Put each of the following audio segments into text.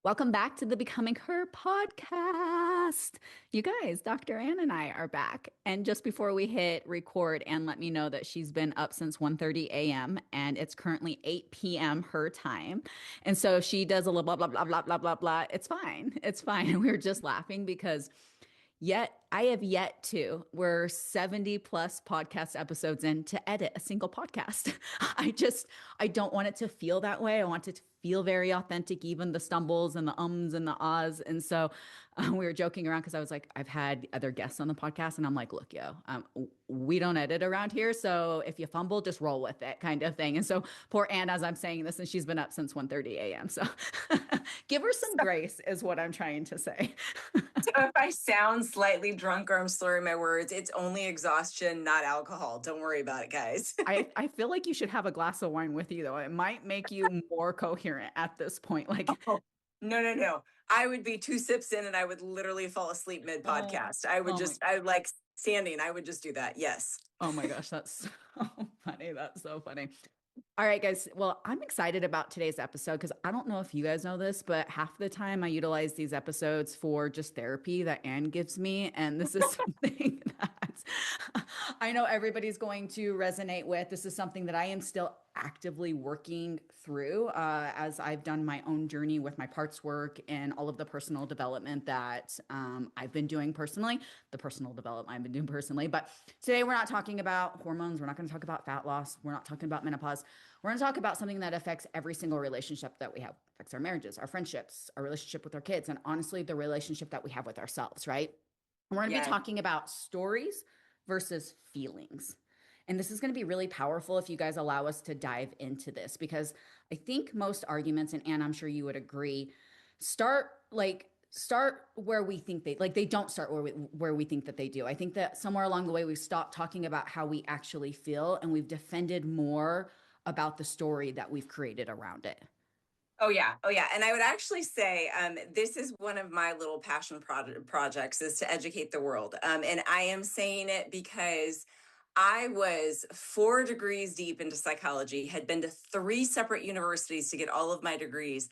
Welcome back to the Becoming Her podcast. You guys, Dr. Ann and I are back. And just before we hit record, Ann let me know that she's been up since 1:30 a.m. and it's currently 8 p.m. her time. And so if she does a little blah, blah, blah, blah, blah, blah, blah, it's fine. It's fine. And we were just laughing because we're 70 plus podcast episodes in to edit a single podcast. I don't want it to feel that way. I want it to feel very authentic, even the stumbles and the ums and the ahs. And so we were joking around because I was like, I've had other guests on the podcast and I'm like, look, we don't edit around here. So if you fumble, just roll with it kind of thing. And so poor Anne, as I'm saying this, and she's been up since 1:30 a.m. So give her some grace is what I'm trying to say. So if I sound slightly drunk or I'm slurring my words, it's only exhaustion, not alcohol. Don't worry about it, guys. I feel like you should have a glass of wine with you, though. It might make you more coherent at this point. Like, Oh, no, no, no. I would be two sips in and I would literally fall asleep mid oh, podcast. I would oh my, just, I would like standing. I would just do that. Yes. oh my gosh, that's so funny. That's so funny. All right, guys. Well, I'm excited about today's episode because I don't know if you guys know this, but half the time I utilize these episodes for just therapy that Anne gives me. And this is something that I know everybody's going to resonate with. This is something that I am still actively working through as I've done my own journey with my parts work and all of the personal development that I've been doing personally, the personal development I've been doing personally. But today we're not talking about hormones. We're not going to talk about fat loss. We're not talking about menopause. We're going to talk about something that affects every single relationship that we have, affects our marriages, our friendships, our relationship with our kids, and honestly, the relationship that we have with ourselves, right? And we're going to be Yeah. talking about stories versus feelings. And this is going to be really powerful if you guys allow us to dive into this because I think most arguments, and Anne, I'm sure you would agree, start where we think they don't start where we think that they do. I think that somewhere along the way we've stopped talking about how we actually feel and we've defended more about the story that we've created around it. Oh yeah. Oh yeah. And I would actually say this is one of my little passion projects is to educate the world. And I am saying it because I was 4 degrees deep into psychology, had been to 3 separate universities to get all of my degrees.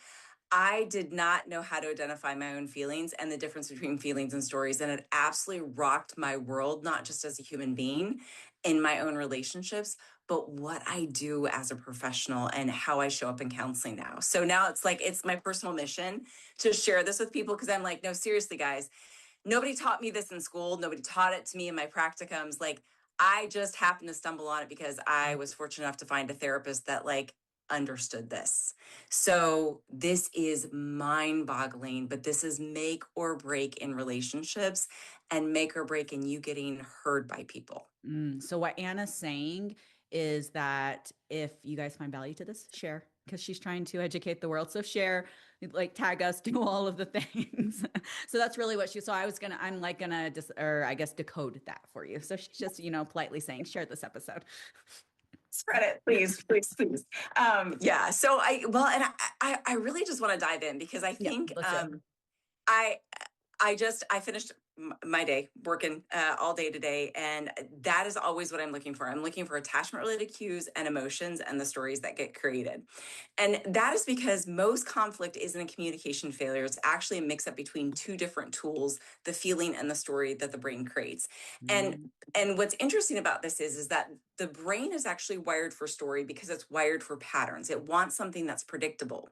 I did not know how to identify my own feelings and the difference between feelings and stories. And it absolutely rocked my world, not just as a human being in my own relationships, but what I do as a professional and how I show up in counseling now. So now it's like, it's my personal mission to share this with people because I'm like, no, seriously, guys, nobody taught me this in school. Nobody taught it to me in my practicums. Like, I just happened to stumble on it because I was fortunate enough to find a therapist that like understood this. So this is mind boggling, but this is make or break in relationships and make or break in you getting heard by people. So what Anna's saying is that if you guys find value to this, share because she's trying to educate the world. So share, like tag us, do all of the things. So that's really what so I'm like gonna or I guess decode that for you. So she's just, politely saying, share this episode. Spread it, please, please, please. Yeah. So I really just want to dive in because I Yeah, think let's do it. I I finished my day working all day today, and that is always what I'm looking for. I'm looking for attachment related cues and emotions and the stories that get created. And that is because most conflict isn't a communication failure. It's actually a mix up between two different tools, the feeling and the story that the brain creates. And Mm, and what's interesting about this is that the brain is actually wired for story because it's wired for patterns. It wants something that's predictable.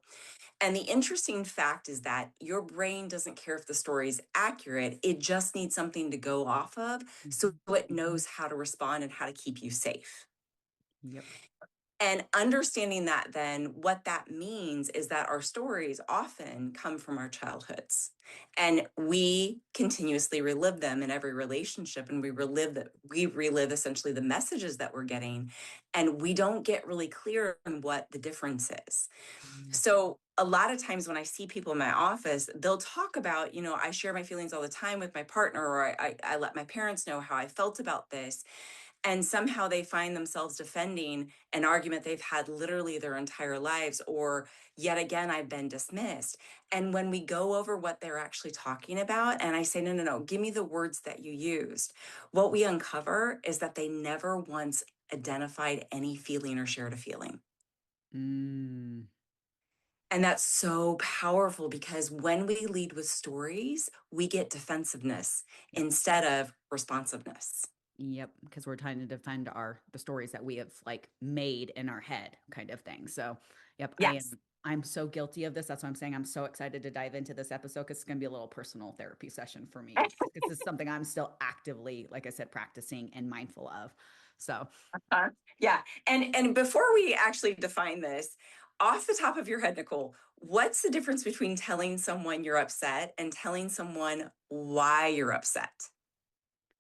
And the interesting fact is that your brain doesn't care if the story is accurate. It just needs something to go off of so mhm. it knows how to respond and how to keep you safe. Yep. And understanding that, then, what that means is that our stories often come from our childhoods. And we continuously relive them in every relationship. And we relive essentially the messages that we're getting. And we don't get really clear on what the difference is. Mm, So a lot of times when I see people in my office, they'll talk about, I share my feelings all the time with my partner, or I let my parents know how I felt about this. And somehow they find themselves defending an argument they've had literally their entire lives, or yet again, I've been dismissed. And when we go over what they're actually talking about, and I say, no, no, no, give me the words that you used, what we uncover is that they never once identified any feeling or shared a feeling. mm. And that's so powerful because when we lead with stories, we get defensiveness Yep. instead of responsiveness. Yep, because we're trying to defend the stories that we have like made in our head kind of thing. So, yep, Yes. I'm so guilty of this. That's why I'm saying I'm so excited to dive into this episode because it's going to be a little personal therapy session for me. This is something I'm still actively, like I said, practicing and mindful of. So, Yeah. And before we actually define this, off the top of your head, Nicole, what's the difference between telling someone you're upset and telling someone why you're upset?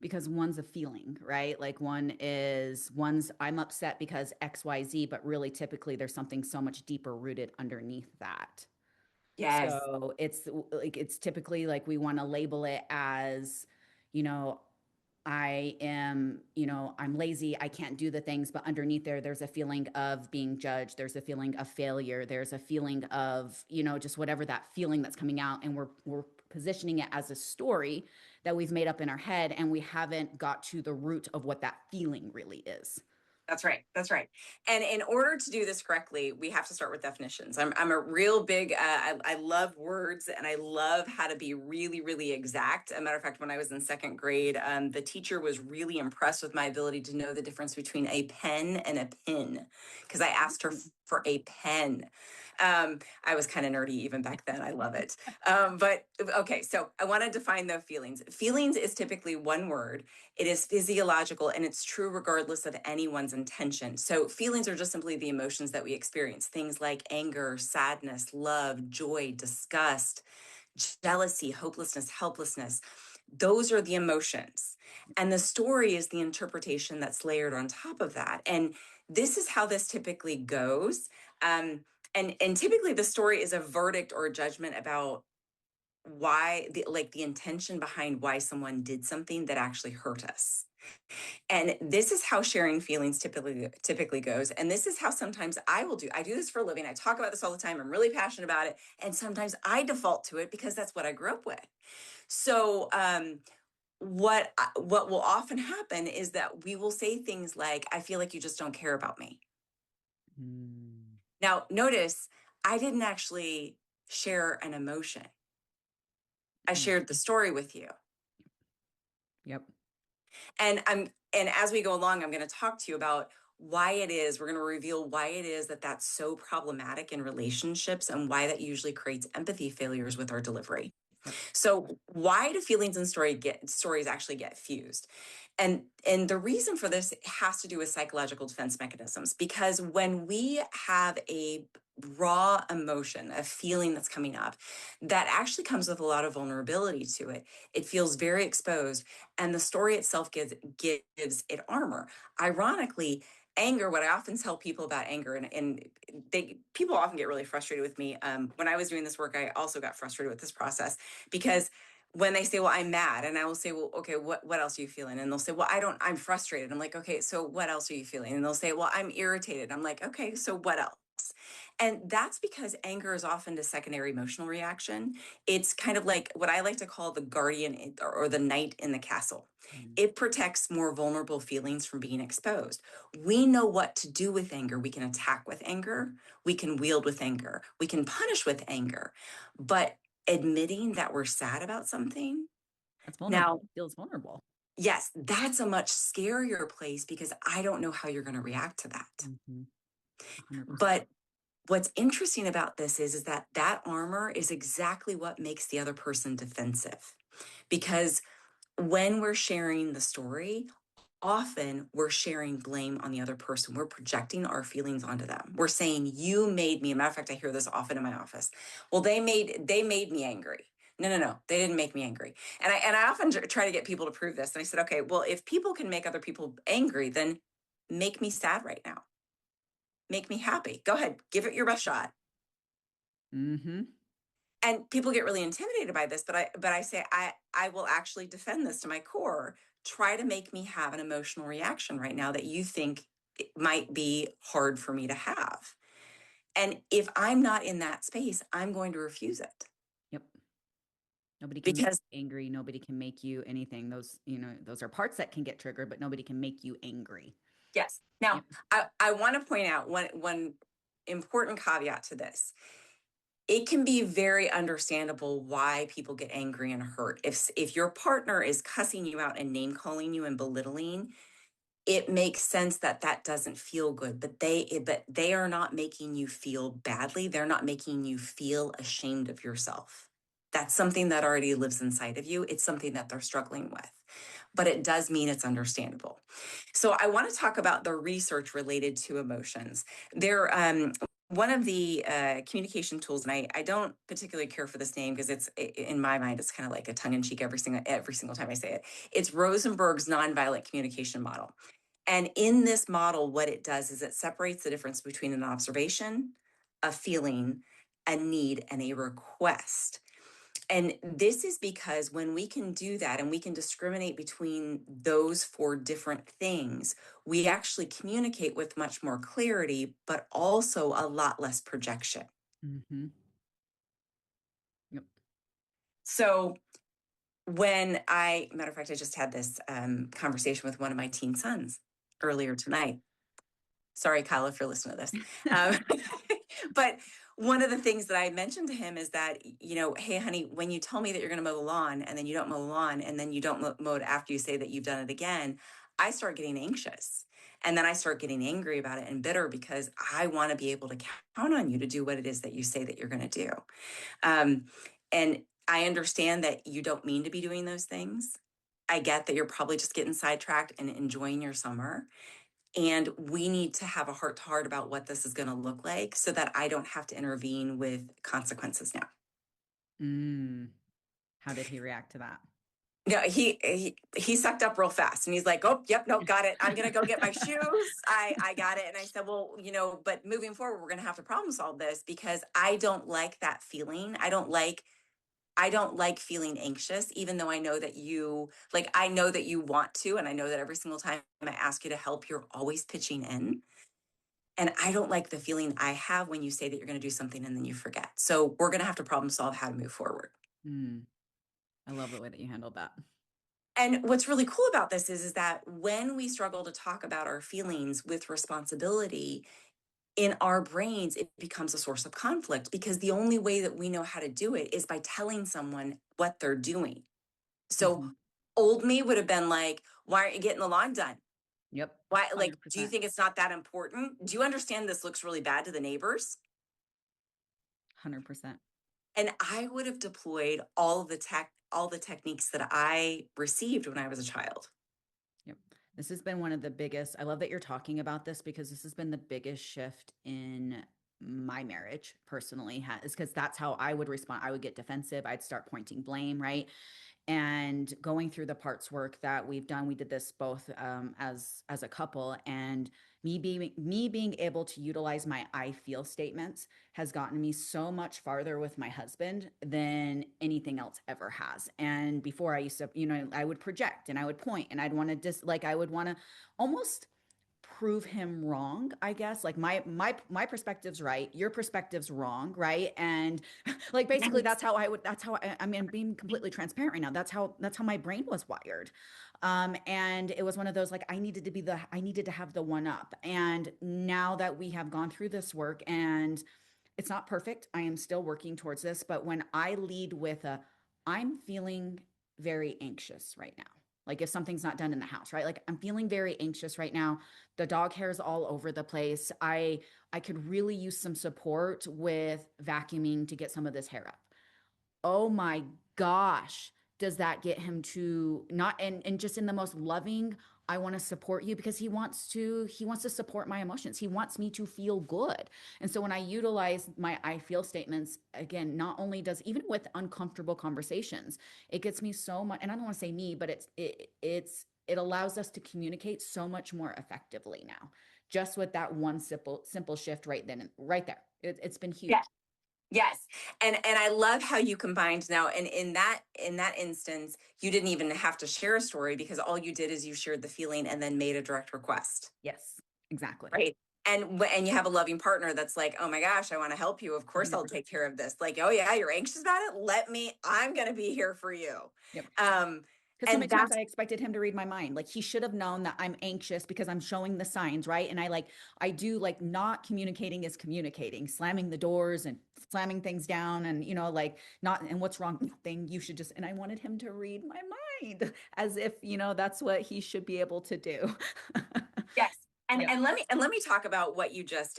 because one's a feeling, right? Like one's I'm upset because XYZ, but really typically there's something so much deeper rooted underneath that. Yes, So it's typically like we want to label it as, you know, I'm lazy, I can't do the things, but underneath there's a feeling of being judged, there's a feeling of failure, there's a feeling of, just whatever that feeling that's coming out, and we're positioning it as a story that we've made up in our head, and we haven't got to the root of what that feeling really is. that's right. That's right. And in order to do this correctly, we have to start with definitions. I'm a real big, I love words and I love how to be really, really exact. A matter of fact, when I was in second grade, the teacher was really impressed with my ability to know the difference between a pen and a pin because I asked her for a pen. I was kind of nerdy even back then. I love it. But okay, so I want to define the feelings. Feelings is typically one word. It is physiological and it's true regardless of anyone's intention. So, feelings are just simply the emotions that we experience. Things like anger, sadness, love, joy, disgust, jealousy, hopelessness, helplessness. Those are the emotions. And the story is the interpretation that's layered on top of that. And this is how this typically goes. And typically the story is a verdict or a judgment about why the intention behind why someone did something that actually hurt us. And this is how sharing feelings typically goes. And this is how sometimes I do this for a living. I talk about this all the time. I'm really passionate about it. And sometimes I default to it because that's what I grew up with. So what will often happen is that we will say things like, I feel like you just don't care about me. Mm. Now, notice I didn't actually share an emotion. I Mm. shared the story with you. Yep. And as we go along, I'm going to talk to you about why it is, we're going to reveal why it is that that's so problematic in relationships and why that usually creates empathy failures with our delivery. Yep. So why do feelings and stories actually get fused? And the reason for this has to do with psychological defense mechanisms, because when we have a raw emotion, a feeling that's coming up, that actually comes with a lot of vulnerability to it. It feels very exposed, and the story itself gives it armor. Ironically, anger, what I often tell people about anger, and people often get really frustrated with me. When I was doing this work, I also got frustrated with this process because when they say, well, I'm mad, and I will say, well, okay, what else are you feeling? And they'll say, well, I'm frustrated. I'm like, okay, so what else are you feeling? And they'll say, well, I'm irritated. I'm like, okay, so what else? And that's because anger is often a secondary emotional reaction. It's kind of like what I like to call the guardian or the knight in the castle. Mm. It protects more vulnerable feelings from being exposed. We know what to do with anger. We can attack with anger. We can wield with anger. We can punish with anger. But admitting that we're sad about something, That's vulnerable. now, Feels vulnerable. yes, that's a much scarier place because I don't know how you're going to react to that. 100%. But what's interesting about this is that armor is exactly what makes the other person defensive. Because when we're sharing the story, often we're sharing blame on the other person. We're projecting our feelings onto them. We're saying, you made me. A matter of fact, I hear this often in my office. Well, they made me angry. No, they didn't make me angry. And I often try to get people to prove this. And I said, okay, well, if people can make other people angry, then make me sad right now. Make me happy. Go ahead, give it your best shot. Mm-hmm. And people get really intimidated by this, but I say I will actually defend this to my core. Try to make me have an emotional reaction right now that you think it might be hard for me to have. And if I'm not in that space, I'm going to refuse it. Yep. Nobody can make Because you angry. Nobody can make you anything. Those are parts that can get triggered, but nobody can make you angry. yes. Now Yep. I want to point out one important caveat to this. it can be very understandable why people get angry and hurt. If your partner is cussing you out and name calling you and belittling, it makes sense that that doesn't feel good, but they are not making you feel badly. They're not making you feel ashamed of yourself. That's something that already lives inside of you. It's something that they're struggling with, but it does mean it's understandable. So I want to talk about the research related to emotions. There, one of the communication tools, and I don't particularly care for this name because it's in my mind it's kind of like a tongue in cheek every single time I say it. It's Rosenberg's nonviolent communication model, and in this model, what it does is it separates the difference between an observation, a feeling, a need, and a request. And this is because when we can do that and we can discriminate between those four different things, we actually communicate with much more clarity, but also a lot less projection. Mm-hmm. Yep. So matter of fact, I just had this conversation with one of my teen sons earlier tonight. Sorry, Kyle, if you're listening to this. Um, but one of the things that I mentioned to him is that, hey, honey, when you tell me that you're going to mow the lawn and then you don't mow the lawn and then you don't mow it after you say that you've done it again, I start getting anxious. And then I start getting angry about it and bitter because I want to be able to count on you to do what it is that you say that you're going to do. Um, and I understand that you don't mean to be doing those things. I get that you're probably just getting sidetracked and enjoying your summer. And we need to have a heart to heart about what this is going to look like so that I don't have to intervene with consequences now. How did he react to that? No, he sucked up real fast and he's like, oh, yep, no, got it. I'm going to go get my shoes. I got it. And I said, well, but moving forward, we're going to have to problem solve this because I don't like that feeling. I don't like feeling anxious, even though I know that I know that you want to. And I know that every single time I ask you to help, you're always pitching in. And I don't like the feeling I have when you say that you're going to do something and then you forget. So we're going to have to problem solve how to move forward. I love the way that you handled that. And what's really cool about this is that when we struggle to talk about our feelings with responsibility, in our brains, it becomes a source of conflict because the only way that we know how to do it is by telling someone what they're doing. So Mm-hmm. old me would have been like, why aren't you getting the lawn done? Yep. Why, like, do you 100%. think it's not that important? Do you understand this looks really bad to the neighbors? 100%. And I would have deployed all the techniques that I received when I was a child. Yep. This has been one of the biggest. I love that you're talking about this because this has been the biggest shift in my marriage personally, is because that's how I would respond. I would get defensive. I'd start pointing blame, right? And going through the parts work that we've done, we did this both as a couple, and me being able to utilize my I feel statements has gotten me so much farther with my husband than anything else ever has. And before I used to, I would project and I would point and I'd want to I would want to almost prove him wrong, I guess. Like my perspective's right, your perspective's wrong, right? And like basically Yes. that's how I mean, I'm being completely transparent right now. That's how my brain was wired. And it was one of those, like, I needed to have the one up. And now that we have gone through this work, and it's not perfect, I am still working towards this, but when I lead with I'm feeling very anxious right now. Like if something's not done in the house, right? Like I'm feeling very anxious right now. The dog hair's all over the place. I could really use some support with vacuuming to get some of this hair up. Oh my gosh, does that get him to not, and just in the most loving, I want to support you, because he wants to support my emotions. He wants me to feel good. And so when I utilize my I feel statements, again, not only does, even with uncomfortable conversations, it gets me so much, and I don't want to say me, but it allows us to communicate so much more effectively now, just with that one simple shift right then and right there. It's been Yeah. huge. Yes. And I love how you combined now. And in that instance, you didn't even have to share a story because all you did is you shared the feeling and then made a direct request. Yes, exactly. Right. And you have a loving partner that's like, oh my gosh, I want to help you. Of course I'll 100%. take care of this. Like, oh yeah, you're anxious about it. I'm going to be here for you. Yep. Um, Because so And many times that's I expected him to read my mind. Like he should have known that I'm anxious because I'm showing the signs, right? And I do like not communicating is communicating, slamming the doors and slamming things down and, like not, and what's wrong? Nothing. You should just, and I wanted him to read my mind as if, that's what he should be able to do. yes. And Yep. and let me talk about what you just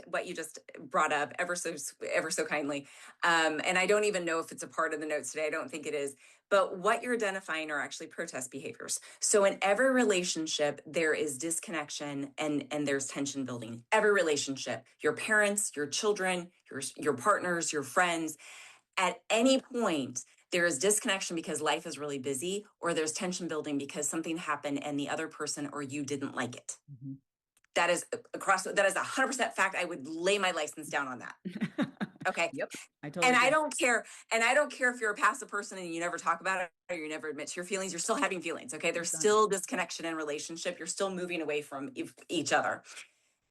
brought up ever so kindly. And I don't even know if it's a part of the notes today. I don't think it is. But what you're identifying are actually protest behaviors. So in every relationship, there is disconnection and there's tension building. Every relationship, your parents, your children, your partners, your friends, at any point there is disconnection because life is really busy, or there's tension building because something happened and the other person or you didn't like it. Mhm. That is that is 100% fact. I would lay my license down on that. Okay. Yep. I totally And I agree. don't care. And I don't care if you're a passive person and you never talk about it or you never admit to your feelings, you're still having feelings. Okay. There's Done. still disconnection in relationship. You're still moving away from each other.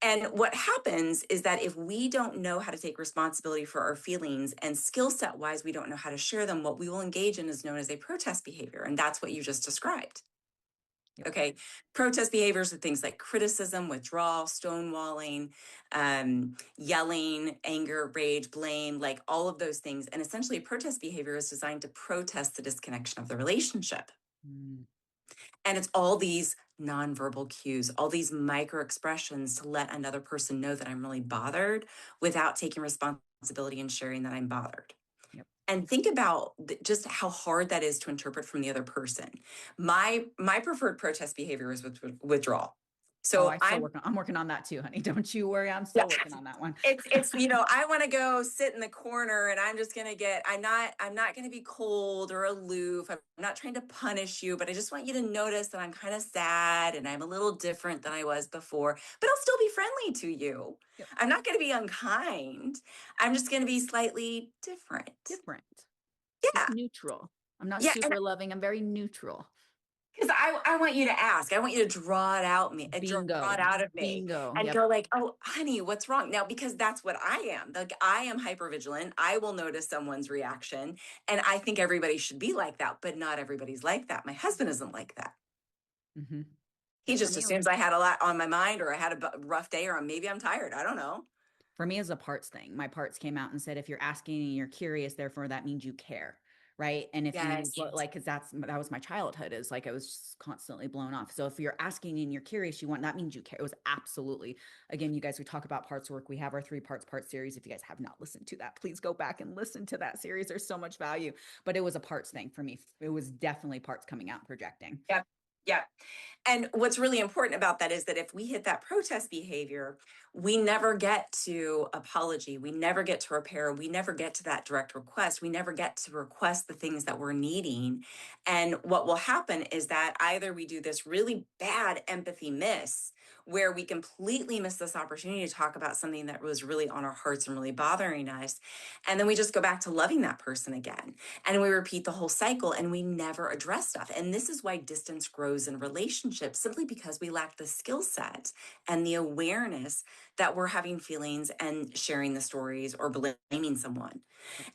And what happens is that if we don't know how to take responsibility for our feelings, and skill set wise, we don't know how to share them, what we will engage in is known as a protest behavior. And that's what you just described. Yep. Okay. Protest behaviors are things like criticism, withdrawal, stonewalling, yelling, anger, rage, blame, like all of those things. And essentially, protest behavior is designed to protest the disconnection of the relationship. Mm. And it's all these nonverbal cues, all these micro expressions to let another person know that I'm really bothered without taking responsibility and sharing that I'm bothered. Yep. And think about just how hard that is to interpret from the other person. My preferred protest behavior is withdrawal. Oh, So I'm working on that too, honey. Don't you worry. I'm yeah, still working on that one. it's I want to go sit in the corner and I'm just going to get I'm not going to be cold or aloof. I'm not trying to punish you, but I just want you to notice that I'm kind of sad and I'm a little different than I was before, but I'll still be friendly to you. Yep. I'm not going to be unkind. I'm just going to be slightly different. Different. Just Yeah. neutral. I'm not Yeah, and super loving. I'm very neutral. because I want you to ask. I want you to draw Bingo. it out of me Bingo. and Yep. go like, oh, honey, what's wrong? Now, because that's what I am. Like I am hypervigilant. I will notice someone's reaction. And I think everybody should be like that, but not everybody's like that. My husband isn't like that. Hmm. He For just me, assumes I had a lot on my mind or I had a rough day or maybe I'm tired. I don't know. for me, it's a parts thing. My parts came out and said, if you're asking and you're curious, therefore that means you care. Right. And if you Yes. like, cause that was my childhood is like, I was just constantly blown off. So if you're asking and you're curious, that means you care. It was absolutely, again, you guys, we talk about parts work. We have our 3 parts part series. If you guys have not listened to that, please go back and listen to that series. There's so much value, but it was a parts thing for me. It was definitely parts coming out, projecting. Yep. Yep. And what's really important about that is that if we hit that protest behavior, we never get to apology. We never get to repair. We never get to that direct request. We never get to request the things that we're needing. And what will happen is that either we do this really bad empathy miss, where we completely miss this opportunity to talk about something that was really on our hearts and really bothering us. And then we just go back to loving that person again. And we repeat the whole cycle and we never address stuff. And this is why distance grows in relationships, simply because we lack the skill set and the awareness that we're having feelings and sharing the stories or blaming someone.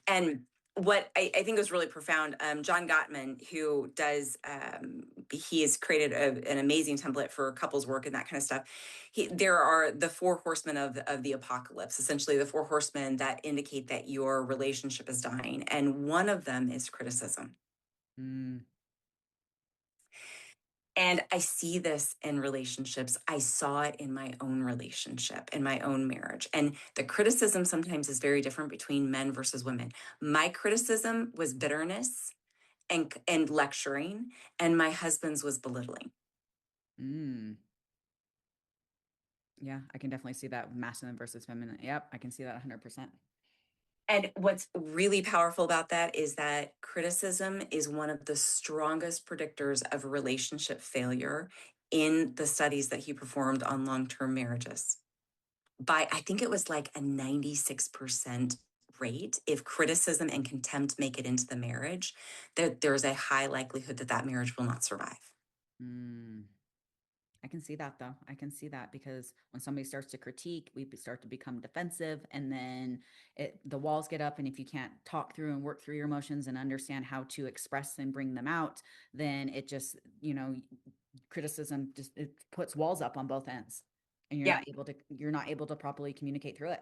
And what I think was really profound, John Gottman, who does, he has created an amazing template for couples work and that kind of stuff. There are the 4 horsemen of the apocalypse, essentially the 4 horsemen that indicate that your relationship is dying. And one of them is criticism. Mm. And I see this in relationships. I saw it in my own relationship, in my own marriage. And the criticism sometimes is very different between men versus women. My criticism was bitterness and lecturing, and my husband's was belittling. Mm. Yeah, I can definitely see that masculine versus feminine. Yep, I can see that 100%. And what's really powerful about that is that criticism is one of the strongest predictors of relationship failure in the studies that he performed on long-term marriages. I think it was like a 96% rate. If criticism and contempt make it into the marriage, there's a high likelihood that that marriage will not survive. Mm. I can see that though. I can see that because when somebody starts to critique, we start to become defensive, and then the walls get up. And if you can't talk through and work through your emotions and understand how to express and bring them out, then it just, criticism just it puts walls up on both ends, and Yeah. you're not able to properly communicate through it.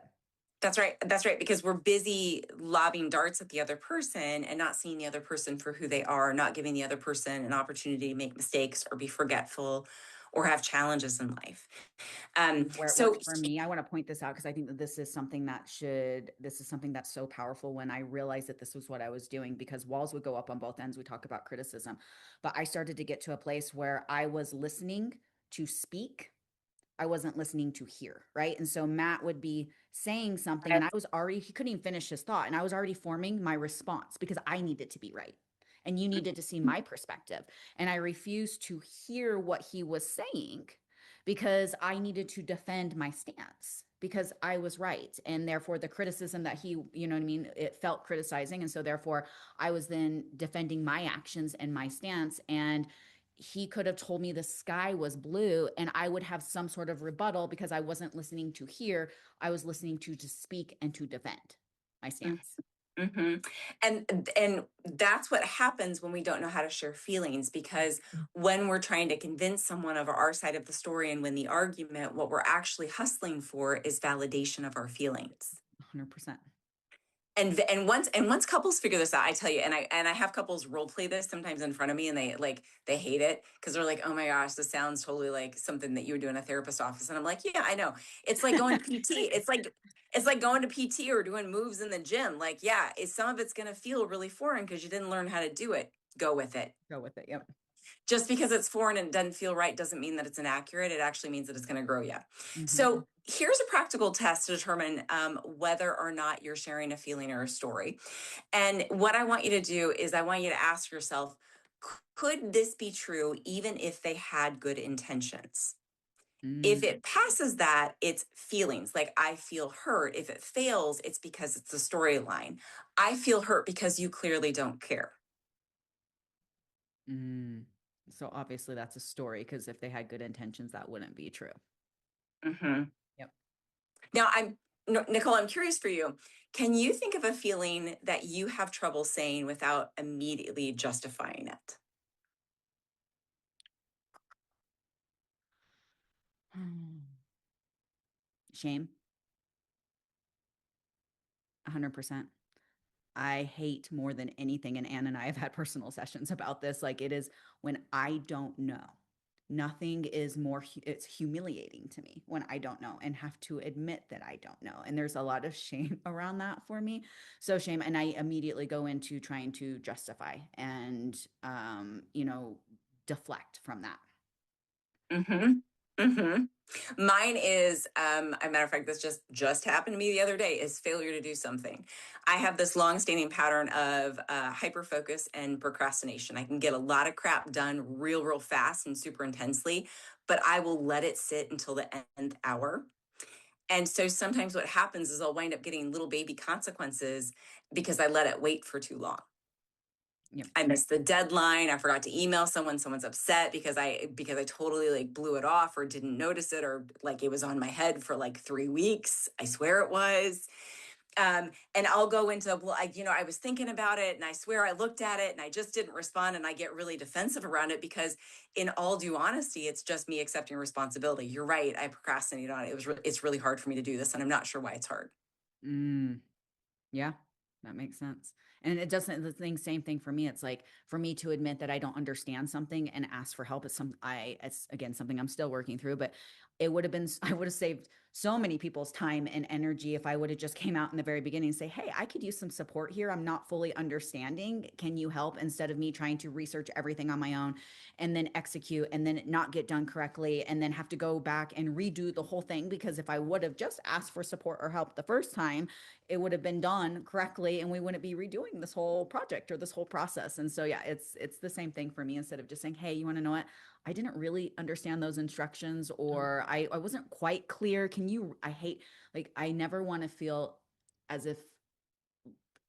That's right. That's right. Because we're busy lobbing darts at the other person and not seeing the other person for who they are, not giving the other person an opportunity to make mistakes or be forgetful or have challenges in life. Where it So works for me, I want to point this out because I think that this is something that's so powerful when I realized that this was what I was doing, because walls would go up on both ends. We talk about criticism, but I started to get to a place where I was listening to speak. I wasn't listening to hear, right? And so Matt would be saying something and he couldn't even finish his thought. And I was already forming my response because I needed to be right. And you needed to see my perspective. And I refused to hear what he was saying because I needed to defend my stance because I was right. And therefore, the criticism that he, you know what I mean, it felt criticizing. And so, therefore, I was then defending my actions and my stance. And he could have told me the sky was blue and I would have some sort of rebuttal because I wasn't listening to hear. I was listening to speak and to defend my stance. hmm and that's what happens when we don't know how to share feelings, because when we're trying to convince someone of our side of the story and win the argument, what we're actually hustling for is validation of our feelings. 100%. And once couples figure this out, I tell you, and I have couples role play this sometimes in front of me, and they hate it because they're like, oh my gosh, this sounds totally like something that you would do in a therapist office. And I'm like, yeah, I know. It's like going to PT. It's like going to PT or doing moves in the gym. Like, yeah, some of it's gonna feel really foreign because you didn't learn how to do it. Go with it. Go with it. Yep. Just because it's foreign and doesn't feel right doesn't mean that it's inaccurate. It actually means that it's going to grow you. Mm-hmm. So here's a practical test to determine whether or not you're sharing a feeling or a story. And what I want you to do is I want you to ask yourself, could this be true even if they had good intentions? If Mm, it passes that, it's feelings like I feel hurt. If it fails, it's because it's a storyline. I feel hurt because you clearly don't care. mm. So obviously that's a story because if they had good intentions, that wouldn't be true. Mhm. Yep. Now, Nicole, I'm curious for you. Can you think of a feeling that you have trouble saying without immediately justifying it? Shame, 100%. I hate more than anything, and Anne and I have had personal sessions about this. Like, it is when I don't know. Nothing is it's humiliating to me when I don't know and have to admit that I don't know. And there's a lot of shame around that for me. So shame. And I immediately go into trying to justify and, deflect from that. Mm-hmm. Mm-hmm. Mine is, a matter of fact, this just happened to me the other day, is failure to do something. I have this long-standing pattern of hyper focus and procrastination. I can get a lot of crap done real fast and super intensely, but I will let it sit until the end hour. And so sometimes what happens is I'll wind up getting little baby consequences because I let it wait for too long. Yep. I missed the deadline. I forgot to email someone. Someone's upset because I totally like blew it off or didn't notice it, or like it was on my head for like 3 weeks. I swear it was. And I'll go into, well, I was thinking about it and I swear I looked at it and I just didn't respond, and I get really defensive around it because in all due honesty, it's just me accepting responsibility. You're right. I procrastinated on it. It's really hard for me to do this, and I'm not sure why it's hard. Mm. Yeah, that makes sense. And it doesn't same thing for me. It's like for me to admit that I don't understand something and ask for help is it's again something I'm still working through, but it would have been I would have saved so many people's time and energy if I would have just came out in the very beginning and say, "Hey, I could use some support here. I'm not fully understanding. Can you help?" Instead of me trying to research everything on my own and then execute and then not get done correctly and then have to go back and redo the whole thing, because if I would have just asked for support or help the first time, it would have been done correctly and we wouldn't be redoing this whole project or this whole process. And so yeah, it's the same thing for me. Instead of just saying, hey, you want to know what, I didn't really understand those instructions, or I wasn't quite clear, can you, I hate, like, I never want to feel as if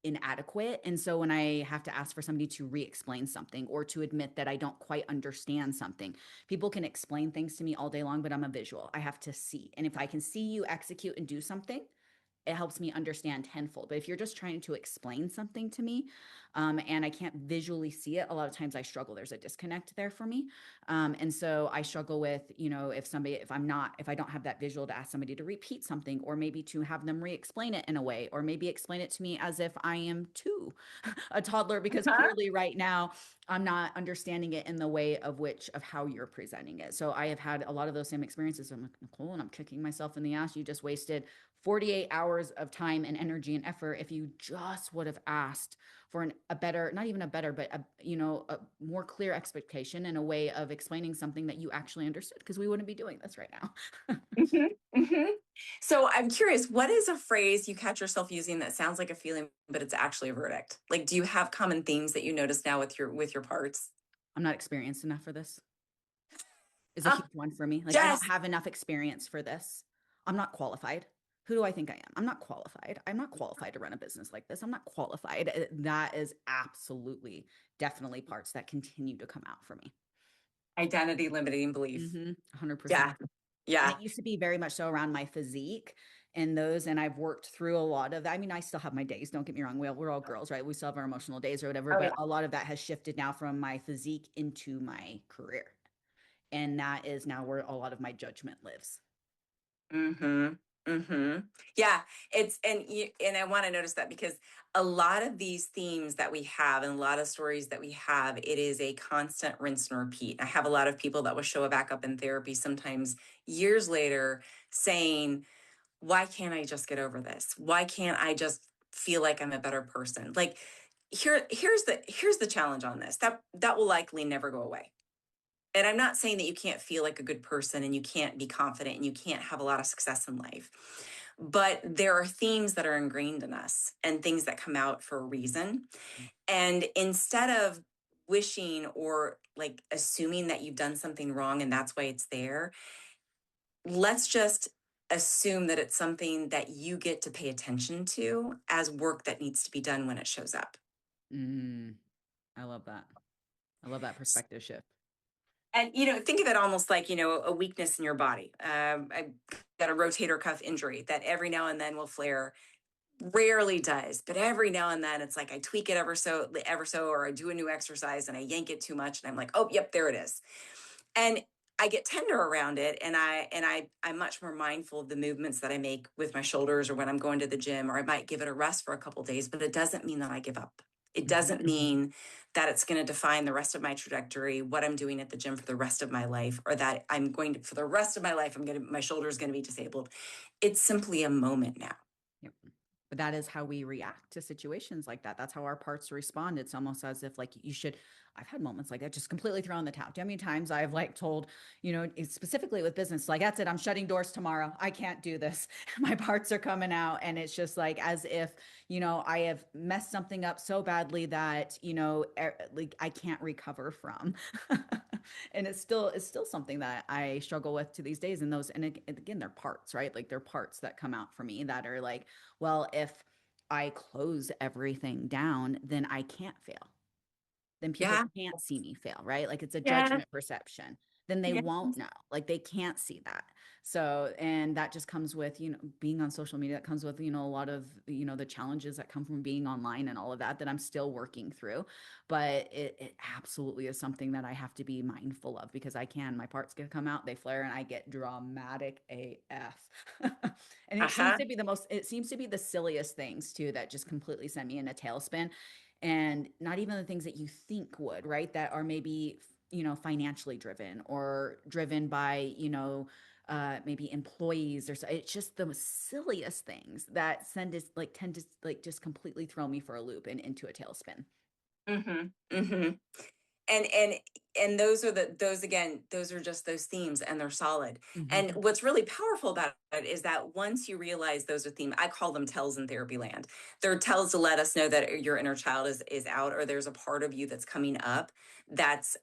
inadequate. And so when I have to ask for somebody to re-explain something or to admit that I don't quite understand something, people can explain things to me all day long, but I'm a visual. I have to see. And if I can see you execute and do something, it helps me understand tenfold. But if you're just trying to explain something to me, and I can't visually see it, a lot of times I struggle. There's a disconnect there for me. And so I struggle with, if somebody, if I don't have that visual to ask somebody to repeat something, or maybe to have them re-explain it in a way, or maybe explain it to me as if I am too a toddler, because Uh-huh. clearly right now I'm not understanding it in the way of how you're presenting it. So I have had a lot of those same experiences. I'm like, Nicole, and I'm kicking myself in the ass. You just wasted 48 hours of time and energy and effort if you just would have asked for a better, not even a better, but a more clear expectation and a way of explaining something that you actually understood, because we wouldn't be doing this right now. Hmm. Hmm. So I'm curious, what is a phrase you catch yourself using that sounds like a feeling, but it's actually a verdict? Like, do you have common themes that you notice now with your parts? I'm not experienced enough for this is a Oh, huge one for me. Like, I don't Jess, have enough experience for this. I'm not qualified. Who do I think I am? I'm not qualified. I'm not qualified to run a business like this. I'm not qualified. That is absolutely, definitely parts that continue to come out for me. identity limiting belief. 100%. Yeah. And Yeah. it used to be very much so around my physique and those. And I've worked through a lot of that. I mean, I still have my days, don't get me wrong. We're all girls, right? We still have our emotional days or whatever. Oh, But yeah. a lot of that has shifted now from my physique into my career. And that is now where a lot of my judgment lives. Mm-hmm. Mm-hmm. Yeah. And I want to notice that because a lot of these themes that we have and a lot of stories that we have, it is a constant rinse and repeat. I have a lot of people that will show back up in therapy sometimes years later saying, why can't I just get over this? Why can't I just feel like I'm a better person? Like here's the challenge on this. That will likely never go away. And I'm not saying that you can't feel like a good person and you can't be confident and you can't have a lot of success in life. But there are themes that are ingrained in us and things that come out for a reason. And instead of wishing or like assuming that you've done something wrong and that's why it's there, let's just assume that it's something that you get to pay attention to as work that needs to be done when it shows up. Mm, I love that. I love that perspective shift. And think of it almost like a weakness in your body. I got a rotator cuff injury that every now and then will flare. Rarely does, but every now and then it's like I tweak it ever so, or I do a new exercise and I yank it too much, and I'm like, oh, yep, there it is. And I get tender around it, and I'm much more mindful of the movements that I make with my shoulders, or when I'm going to the gym, or I might give it a rest for a couple of days. But it doesn't mean that I give up. It Mhm. doesn't mean that it's going to define the rest of my trajectory, what I'm doing at the gym for the rest of my life, or that I'm going to for the rest of my life my shoulder is going to be disabled. It's simply a moment now. Yep. But that is how we react to situations like that. That's how our parts respond. It's almost as if like you should. I've had moments like that, just completely throw in the towel. Do you know how many times I've like told, specifically with business, like that's it, I'm shutting doors tomorrow. I can't do this. My parts are coming out. And it's just like as if, I have messed something up so badly that, like I can't recover from. And it's still something that I struggle with to these days. And again, they're parts, right? Like they're parts that come out for me that are like, well, if I close everything down, then I can't fail. Then people Yeah. can't see me fail, right? Like it's a Yeah. judgment perception. Then they Yeah. won't know. Like they can't see that. So, and that just comes with, being on social media. That comes with, a lot of, the challenges that come from being online and all of that I'm still working through. But it absolutely is something that I have to be mindful of, because my parts can come out, they flare, and I get dramatic AF. And Uh-huh. it seems to be the silliest things too that just completely send me in a tailspin, and not even the things that you think would, right? That are maybe, financially driven or driven by, maybe employees or so. It's just the silliest things that tend to like just completely throw me for a loop and into a tailspin. Mm-hmm. Mm-hmm. And those are just those themes, and they're solid. And Mhm. what's really powerful about it is that once you realize those are themes, I call them tells in therapy land. They're tells to let us know that your inner child is out, or there's a part of you that's coming up that's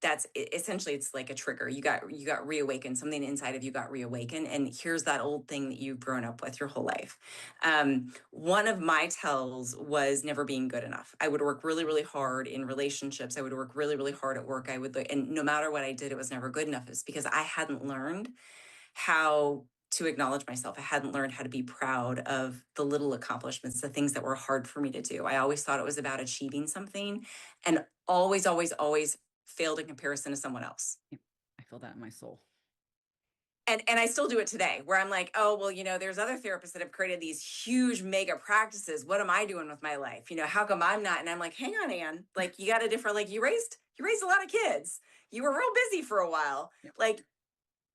that's essentially, it's like a trigger. You got reawakened. Something inside of you got reawakened, and here's that old thing that you've grown up with your whole life. One of my tells was never being good enough. I would work really, really hard in relationships. I would work really, really hard at work. And no matter what I did, it was never good enough. It's because I hadn't learned how to acknowledge myself. I hadn't learned how to be proud of the little accomplishments, the things that were hard for me to do. I always thought it was about achieving something, and always, always, always failed in comparison to someone else. Yep. I feel that in my soul. And I still do it today, where I'm like, oh, well, there's other therapists that have created these huge mega practices. What am I doing with my life? How come I'm not? And I'm like, hang on, Anne, like, you got a different, like, you raised a lot of kids. You were real busy for a while. Yep. Like,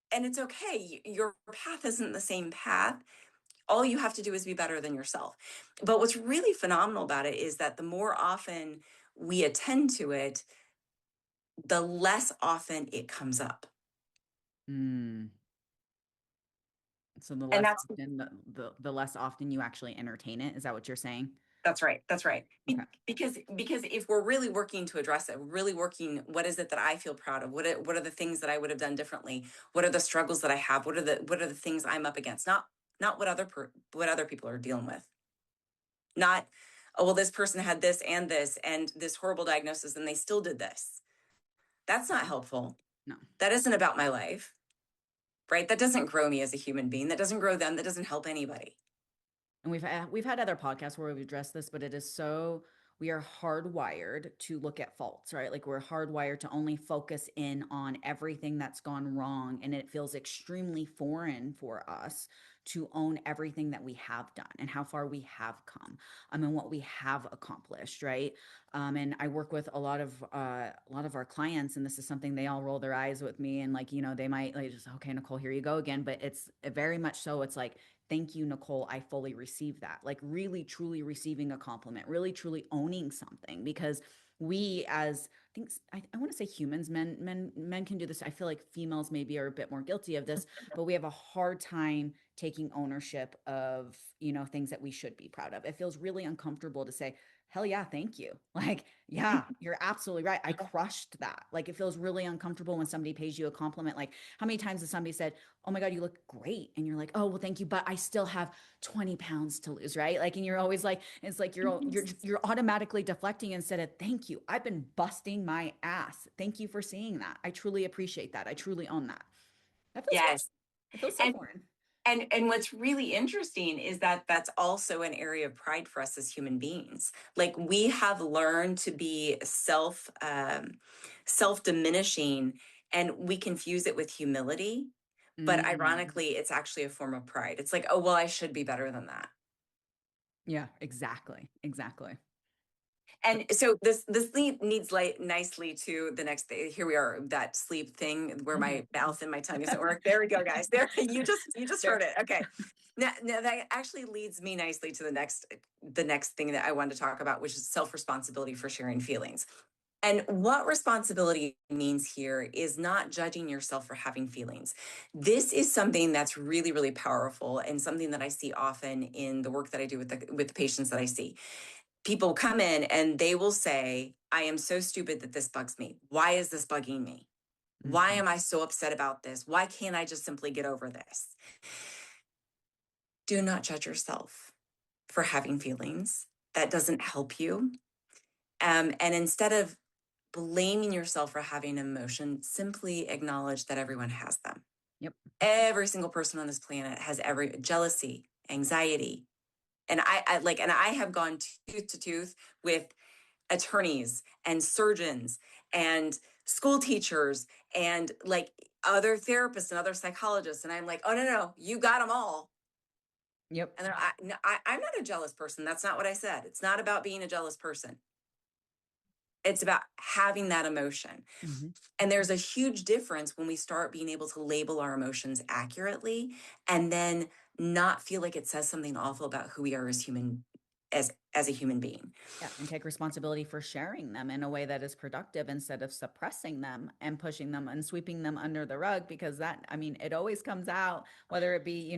and it's okay. Your path isn't the same path. All you have to do is be better than yourself. But what's really phenomenal about it is that the more often we attend to it, the less often it comes up. Mm. So the And less that's often, the less often you actually entertain it. Is that what you're saying? that's right. That's right. Okay. Because if we're really working to address it, really working, what is it that I feel proud of? What are the things that I would have done differently? What are the struggles that I have? What are the things I'm up against? Not what other people are dealing with. Not, oh, well, this person had this and this horrible diagnosis and they still did this. That's not helpful. No. That isn't about my life, right? That doesn't grow me as a human being. That doesn't grow them. That doesn't help anybody. And we've had other podcasts where we've addressed this, but it is so we are hardwired to look at faults, right? Like we're hardwired to only focus in on everything that's gone wrong, and it feels extremely foreign for us to own everything that we have done and how far we have come, and what we have accomplished, right? And I work with a lot of our clients, and this is something they all roll their eyes with me, and like they might like just okay, Nicole, here you go again, but it's very much so. It's like thank you, Nicole. I fully receive that. Like, really, truly receiving a compliment, really, truly owning something because we as I want to say humans, men can do this. I feel like females maybe are a bit more guilty of this, but we have a hard time taking ownership of things that we should be proud of. It feels really uncomfortable to say, hell yeah, thank you. Like, yeah, you're absolutely right. I crushed that. Like, it feels really uncomfortable when somebody pays you a compliment. Like, how many times has somebody said, oh my God, you look great. And you're like, oh, well, thank you. But I still have 20 pounds to lose. Right. Like, and you're always like, it's like you're automatically deflecting instead of thank you. I've been busting my ass. Thank you for seeing that. I truly appreciate that. I truly own that. That feels weird. Yes. It feels so And foreign. and what's really interesting is that that's also an area of pride for us as human beings. Like, we have learned to be self diminishing, and we confuse it with humility. But Mm. ironically, it's actually a form of pride. It's like, oh, well, I should be better than that. Yeah, exactly. Exactly. And so this leads like nicely to the next thing. Here we are, that sleep thing where Mhm. my mouth and my tongue doesn't work. There we go, guys. There, you just There. heard it. Okay. Now that actually leads me nicely to the next thing that I wanted to talk about, which is self-responsibility for sharing feelings. And what responsibility means here is not judging yourself for having feelings. This is something that's really, really powerful, and something that I see often in the work that I do with the patients that I see. People come in and they will say, I am so stupid that this bugs me. Why is this bugging me? Why Mhm. am I so upset about this? Why can't I just simply get over this? Do not judge yourself for having feelings. That doesn't help you. And instead of blaming yourself for having an emotion, simply acknowledge that everyone has them. Yep. Every single person on this planet has every jealousy, anxiety. And I have gone tooth to tooth with attorneys and surgeons and school teachers and like other therapists and other psychologists. And I'm like, oh, no, no, you got them all. Yep. And no, I'm not a jealous person. That's not what I said. It's not about being a jealous person. It's about having that emotion. Mhm. And there's a huge difference when we start being able to label our emotions accurately and then not feel like it says something awful about who we are as a human being. Yeah, and take responsibility for sharing them in a way that is productive instead of suppressing them and pushing them and sweeping them under the rug because that, I mean, it always comes out, whether it be,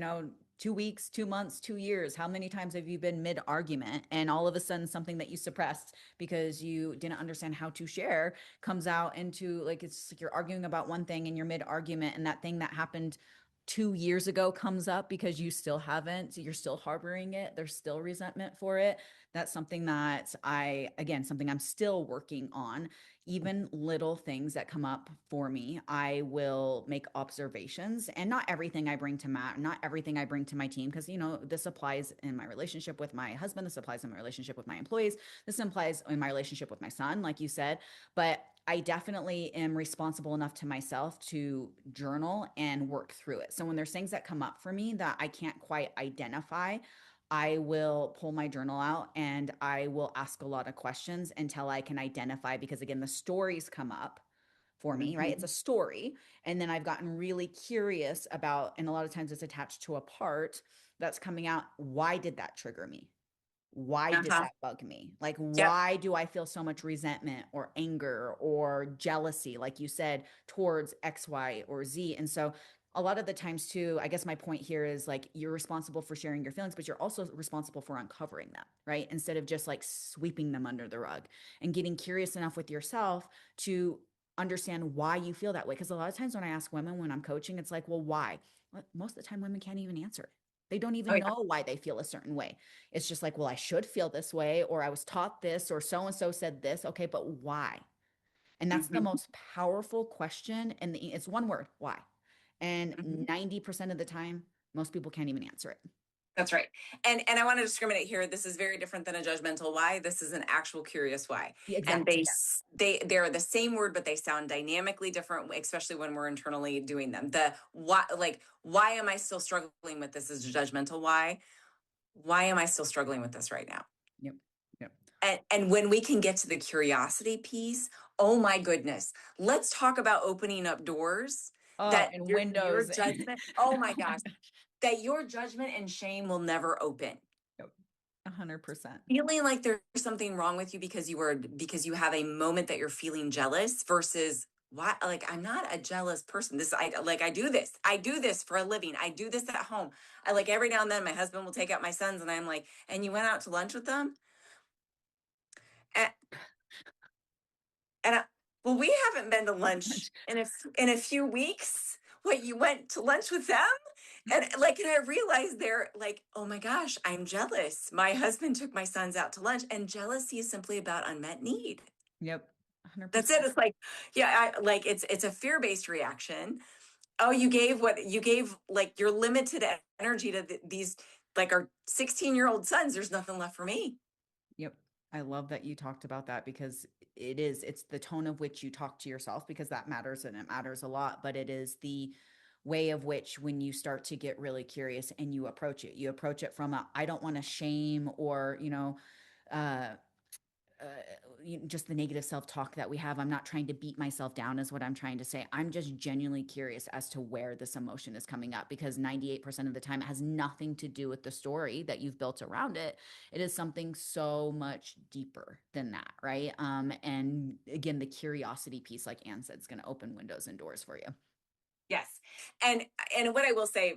2 weeks, 2 months, 2 years? How many times have you been mid argument and all of a sudden something that you suppressed because you didn't understand how to share comes out into like it's like you're arguing about one thing and you're mid argument and that thing that happened 2 years ago comes up because you still haven't, so you're still harboring it. There's still resentment for it. That's something that again, something I'm still working on. Even little things that come up for me, I will make observations. And not everything I bring to Matt, not everything I bring to my team, because, this applies in my relationship with my husband. This applies in my relationship with my employees. This applies in my relationship with my son, like you said. But I definitely am responsible enough to myself to journal and work through it. So when there's things that come up for me that I can't quite identify, I will pull my journal out and I will ask a lot of questions until I can identify, because again, the stories come up for me, right? It's a Mhm. story. And then I've gotten really curious about, and a lot of times it's attached to a part that's coming out. Why did that trigger me? Why did Uh-huh. that bug me? Like, Yep. why do I feel so much resentment or anger or jealousy, like you said, towards X, Y, or Z? And so, a lot of the times, too, I guess my point here is like you're responsible for sharing your feelings, but you're also responsible for uncovering them, right? Instead of just like sweeping them under the rug and getting curious enough with yourself to understand why you feel that way. Because a lot of times when I ask women when I'm coaching, it's like, well, why? Well, most of the time, women can't even answer it. They don't Oh even yeah. know why they feel a certain way. It's just like, well, I should feel this way, or I was taught this, or so and so said this. Okay, but why? And that's the Mhm. most powerful question. And it's one word, why? And Mhm. 90% of the time, most people can't even answer it. That's right. And I want to discriminate here. This is very different than a judgmental why. This is an actual curious why. Yeah, And exactly. Yeah. they're the same word, but they sound dynamically different, especially when we're internally doing them. The why, like, why am I still struggling with this is a judgmental why. Why am I still struggling with this right now? Yep. Yep. And when we can get to the curiosity piece, oh my goodness, let's talk about opening up doors Oh, that and your windows. judgment, oh my Oh my gosh, gosh. that your judgment and shame will never open. Yep. 100%. Feeling like there's something wrong with you because you have a moment that you're feeling jealous versus why, like, I'm not a jealous person. I do this for a living. I do this at home. I, like, every now and then my husband will take out my sons and I'm like, and you went out to lunch with them? And, and I, well, we haven't been to lunch in a few weeks. What, you went to lunch with them? And I realized they're like, oh my gosh, I'm jealous. My husband took my sons out to lunch, and jealousy is simply about unmet need. Yep. That's it. 100%. It's like, yeah, it's a fear-based reaction. Oh, you gave like your limited energy to these, like, our 16-year-old sons. There's nothing left for me. Yep. I love that you talked about that, because it's the tone of which you talk to yourself, because that matters and it matters a lot, but it is the way of which when you start to get really curious and you approach it from I don't want to shame or, uh, uh, just the negative self talk that we have. I'm not trying to beat myself down, is what I'm trying to say. I'm just genuinely curious as to where this emotion is coming up, because 98% of the time it has nothing to do with the story that you've built around it. It is something so much deeper than that, right? And again, the curiosity piece, like Anne said, is going to open windows and doors for you. Yes. And what I will say,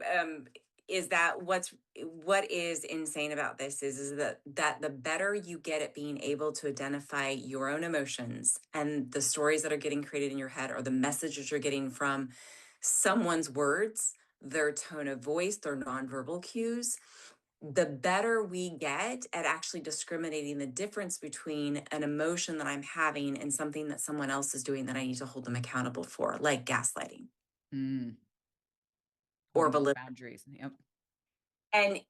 is that what is insane about this is that the better you get at being able to identify your own emotions and the stories that are getting created in your head, or the messages you're getting from someone's words, their tone of voice, their nonverbal cues, the better we get at actually discriminating the difference between an emotion that I'm having and something that someone else is doing that I need to hold them accountable for, like gaslighting Mm, or holding those belittling. boundaries. Yep. And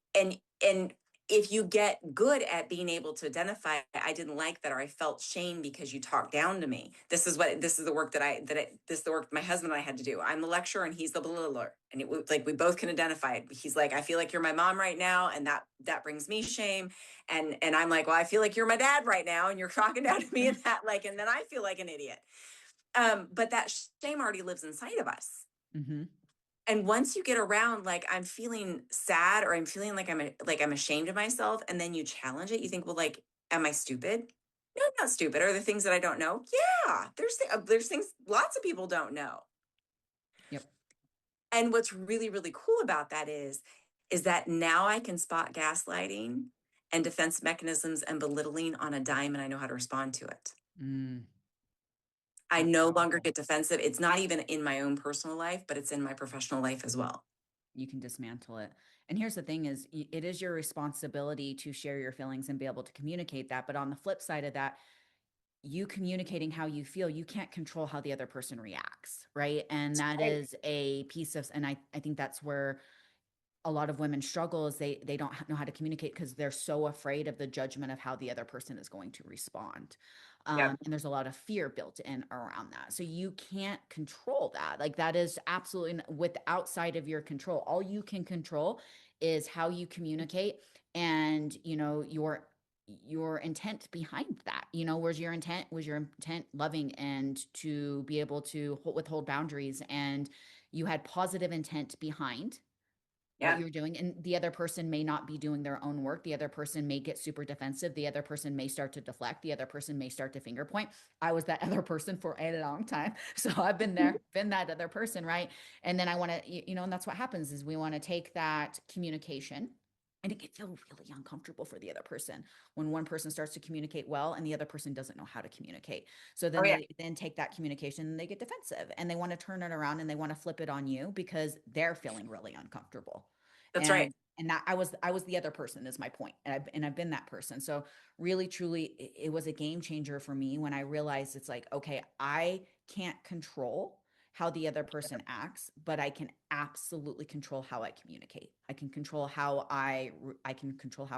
if you get good at being able to identify, I didn't like that, or I felt shame because you talked down to me. This is the work this is the work my husband and I had to do. I'm the lecturer and he's the belittler, and it was like we both can identify it. He's like, I feel like you're my mom right now, and that brings me shame. And I'm like, well, I feel like you're my dad right now, and you're talking down to me, and that, like, and then I feel like an idiot. But that shame already lives inside of us. Hmm. And once you get around, like, I'm feeling sad, or I'm feeling like I'm ashamed of myself, and then you challenge it, you think, well, like, am I stupid? No, I'm not stupid. Are there things that I don't know? Yeah, there's things lots of people don't know. Yep. And what's really, really cool about that is that now I can spot gaslighting and defense mechanisms and belittling on a dime, and I know how to respond to it. Mm, I that's no longer powerful. get defensive. It's not even in my own personal life, but it's in my professional life as well. You can dismantle it. And here's the thing is it is your responsibility to share your feelings and be able to communicate that. But on the flip side of that, you communicating how you feel, you can't control how the other person reacts, right? And that Right. is a piece of, and I think that's where a lot of women struggle is they don't know how to communicate because they're so afraid of the judgment of how the other person is going to respond. Yep. And there's a lot of fear built in around that. So you can't control that. Like that is absolutely with outside of your control. All you can control is how you communicate and your intent behind that. Was your intent loving and to be able to withhold boundaries, and you had positive intent behind what Yeah. you're doing, and the other person may not be doing their own work. The other person may get super defensive. The other person may start to deflect. The other person may start to finger point. I was that other person for a long time, so I've been there, been that other person, right? And then I want to, and that's what happens is we want to take that communication, and it can feel really uncomfortable for the other person when one person starts to communicate well and the other person doesn't know how to communicate. So Oh then yeah. they then take that communication and they get defensive and they want to turn it around and they want to flip it on you because they're feeling really uncomfortable. That's right. And that I was the other person is my point. And I've been that person. So really truly it was a game changer for me when I realized it's like, okay, I can't control how the other person acts, but I can absolutely control how I communicate. I can control how I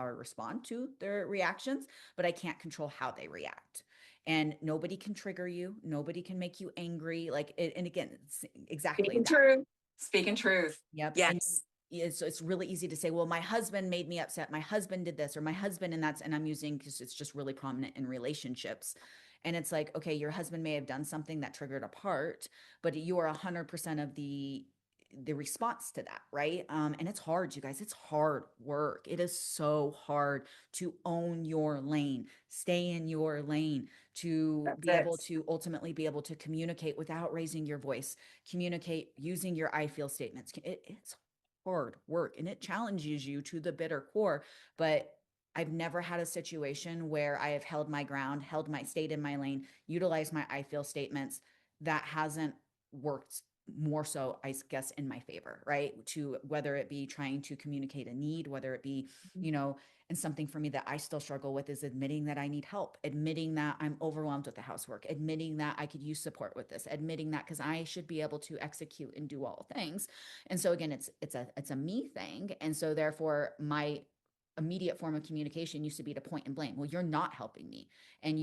respond to their reactions, but I can't control how they react. And nobody can trigger you, nobody can make you angry. And again, it's exactly Speaking that. truth. Speaking truth. Yep. And Yes. it's really easy to say, well, my husband made me upset. My husband did this, or my husband, and I'm using because it's just really prominent in relationships. And it's like, okay, your husband may have done something that triggered a part, but you are 100% of the response to that, right? And it's hard, you guys. It's hard work. It is so hard to own your lane, stay in your lane, to That's be able it. to ultimately be able to communicate without raising your voice, communicate using your I feel statements. It's hard work and it challenges you to the bitter core. But I've never had a situation where I have held my ground, stayed in my lane, utilized my I feel statements that hasn't worked more so, I guess, in my favor, right? To whether it be trying to communicate a need, whether it be, and something for me that I still struggle with is admitting that I need help, admitting that I'm overwhelmed with the housework, admitting that I could use support with this, admitting that because I should be able to execute and do all things. And so again, it's a me thing. And so therefore my immediate form of communication used to be to point and blame. Well, you're not helping me. And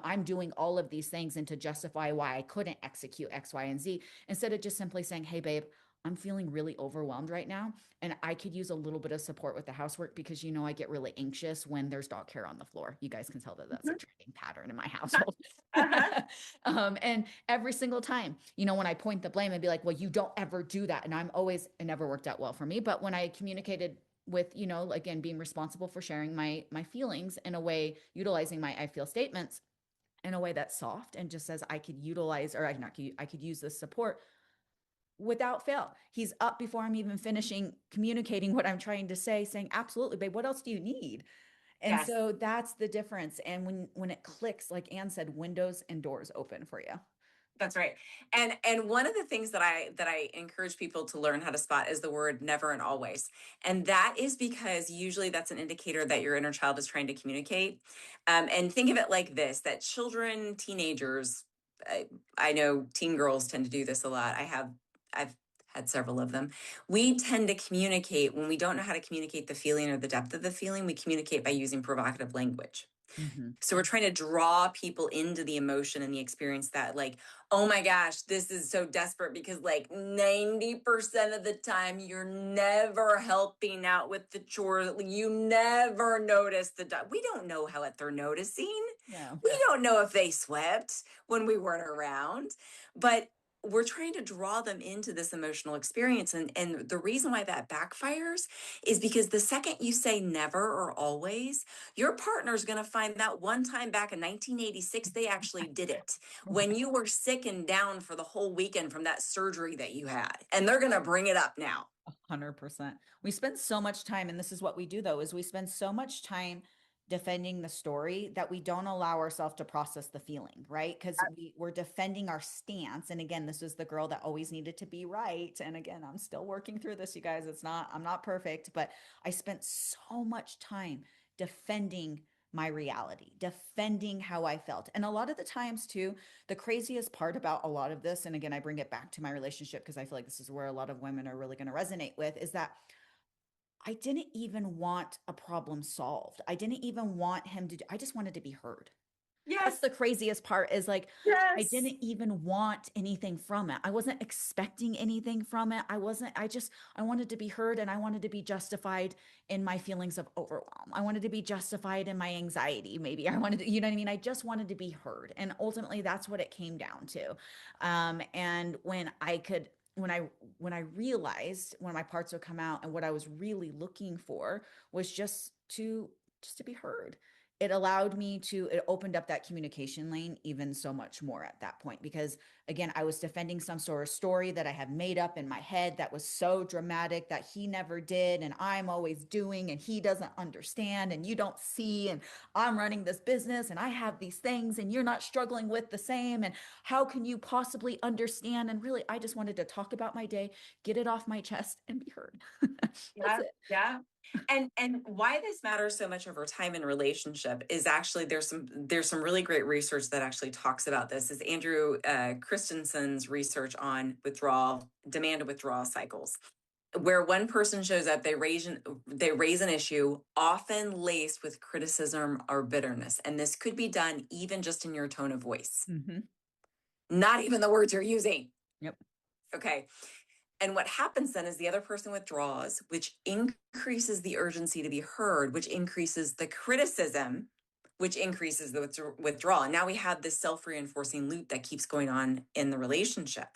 I'm doing all of these things and to justify why I couldn't execute X, Y, and Z, instead of just simply saying, hey, babe, I'm feeling really overwhelmed right now. And I could use a little bit of support with the housework because I get really anxious when there's dog hair on the floor. You guys can tell that that's a Mhm. trending pattern in my household. Uh-huh. And every single time, when I point the blame and be like, well, you don't ever do that. And it never worked out well for me. But when I communicated with, again, being responsible for sharing my feelings in a way, utilizing my I feel statements in a way that's soft and just says I could utilize, or I could use this support without fail. He's up before I'm even finishing communicating what I'm trying to say, saying, absolutely, babe, what else do you need? And Yes. so that's the difference. And when it clicks, like Anne said, windows and doors open for you. That's right. And one of the things that I encourage people to learn how to spot is the word never and always. And that is because usually that's an indicator that your inner child is trying to communicate. And think of it like this, that children, teenagers, I know teen girls tend to do this a lot. I've had several of them. We tend to communicate when we don't know how to communicate the feeling or the depth of the feeling, we communicate by using provocative language. Mm-hmm. So we're trying to draw people into the emotion and the experience that, like, oh my gosh, this is so desperate because like 90% of the time you're never helping out with the chore. You never notice we don't know how they're noticing. No. We don't know if they swept when we weren't around, but we're trying to draw them into this emotional experience. And the reason why that backfires is because the second you say never or always, your partner's going to find that one time back in 1986, they actually did it when you were sick and down for the whole weekend from that surgery that you had. And they're going to bring it up now. 100%. We spend so much time, and this is what we do though, is we spend so much time defending the story that we don't allow ourselves to process the feeling, right? Because we're defending our stance. And again, this is the girl that always needed to be right. And again, I'm still working through this, you guys. I'm not perfect, but I spent so much time defending my reality, defending how I felt. And a lot of the times, too, the craziest part about a lot of this, and again, I bring it back to my relationship because I feel like this is where a lot of women are really going to resonate with, is that I didn't even want a problem solved. I didn't even want him to, I just wanted to be heard. That's Yes. the craziest part is like, I Yes. didn't even want anything from it. I wasn't expecting anything from it. I wanted to be heard and I wanted to be justified in my feelings of overwhelm. I wanted to be justified in my anxiety. Maybe I wanted to, you know what I mean? I just wanted to be heard. And ultimately that's what it came down to. And when I realized when my parts would come out and what I was really looking for was just to be heard, it opened up that communication lane even so much more at that point because again I was defending some sort of story that I had made up in my head that was so dramatic that he never did and I'm always doing and he doesn't understand and you don't see and I'm running this business and I have these things and you're not struggling with the same and how can you possibly understand, and really I just wanted to talk about my day, get it off my chest and be heard. That's Yeah, it. yeah. And why this matters so much over time in relationship is actually there's some really great research that actually talks about this. Is Andrew Christensen's research on withdrawal, demand and withdrawal cycles, where one person shows up, they raise an issue, often laced with criticism or bitterness, and this could be done even just in your tone of voice, Mm-hmm. not even the words you're using. Yep. Okay. And what happens then is the other person withdraws, which increases the urgency to be heard, which increases the criticism, which increases the withdrawal. And now we have this self reinforcing loop that keeps going on in the relationship.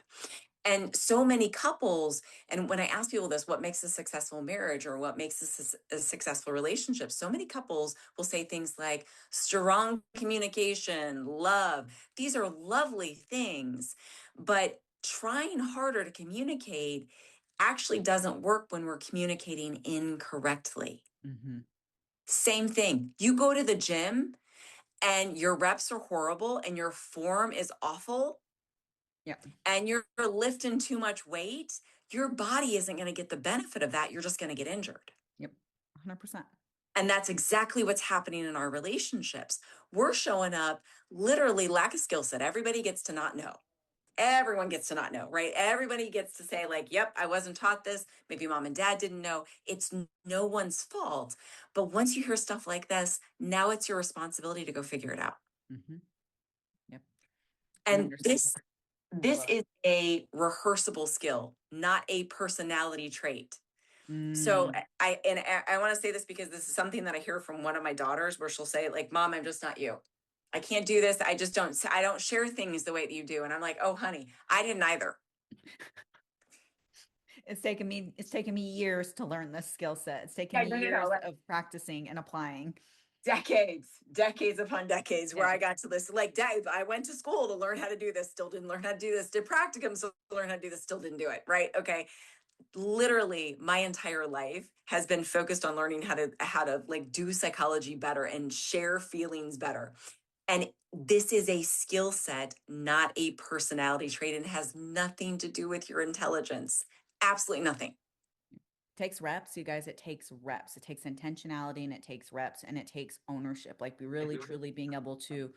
And so many couples, and when I ask people this, what makes a successful marriage or what makes a successful relationship, so many couples will say things like strong communication, love. These are lovely things, but trying harder to communicate actually doesn't work when we're communicating incorrectly. Mm-hmm. Same thing. You go to the gym and your reps are horrible and your form is awful Yep. and you're lifting too much weight, your body isn't going to get the benefit of that. You're just going to get injured. Yep. 100%. And that's exactly what's happening in our relationships. We're showing up literally lack of skill set. Everybody gets to not know. Everyone gets to not know, right? Everybody gets to say, like, yep, I wasn't taught this. Maybe mom and dad didn't know. It's no one's fault. But once you hear stuff like this, now it's your responsibility to go figure it out. Mm-hmm. Yep. And And understand. this is a rehearsable skill, not a personality trait. So Mm, I want to say this because this is something that I hear from one of my daughters where she'll say, like, Mom, I'm just not you. I can't do this. I don't share things the way that you do. And I'm like, oh honey, I didn't either. it's taken me years to learn this skill set. It's taken Yeah, me no, no, years no. of practicing and applying. Decades upon decades where Yeah. I got to this. Like, Dave, I went to school to learn how to do this, still didn't learn how to do this. Did practicums to learn how to do this, still didn't do it. Right? Okay. Literally my entire life has been focused on learning how to like do psychology better and share feelings better. And this is a skill set, not a personality trait, and has nothing to do with your intelligence. Absolutely nothing. Takes reps, you guys. It takes reps. It takes intentionality and it takes reps and it takes ownership. Like, be really, truly being able to,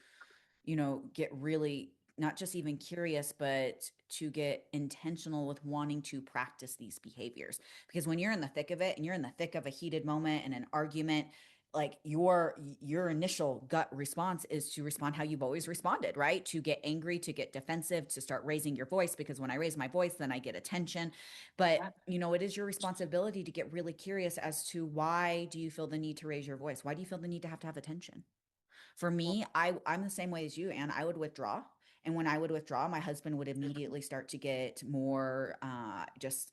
get really not just even curious, but to get intentional with wanting to practice these behaviors. Because when you're in the thick of it and you're in the thick of a heated moment and an argument, like your initial gut response is to respond how you've always responded, right? To get angry, to get defensive, to start raising your voice, because when I raise my voice, then I get attention. But it is your responsibility to get really curious as to why do you feel the need to raise your voice? Why do you feel the need to have attention? For me, I'm the same way as you, and I would withdraw. And when I would withdraw, my husband would immediately start to get more just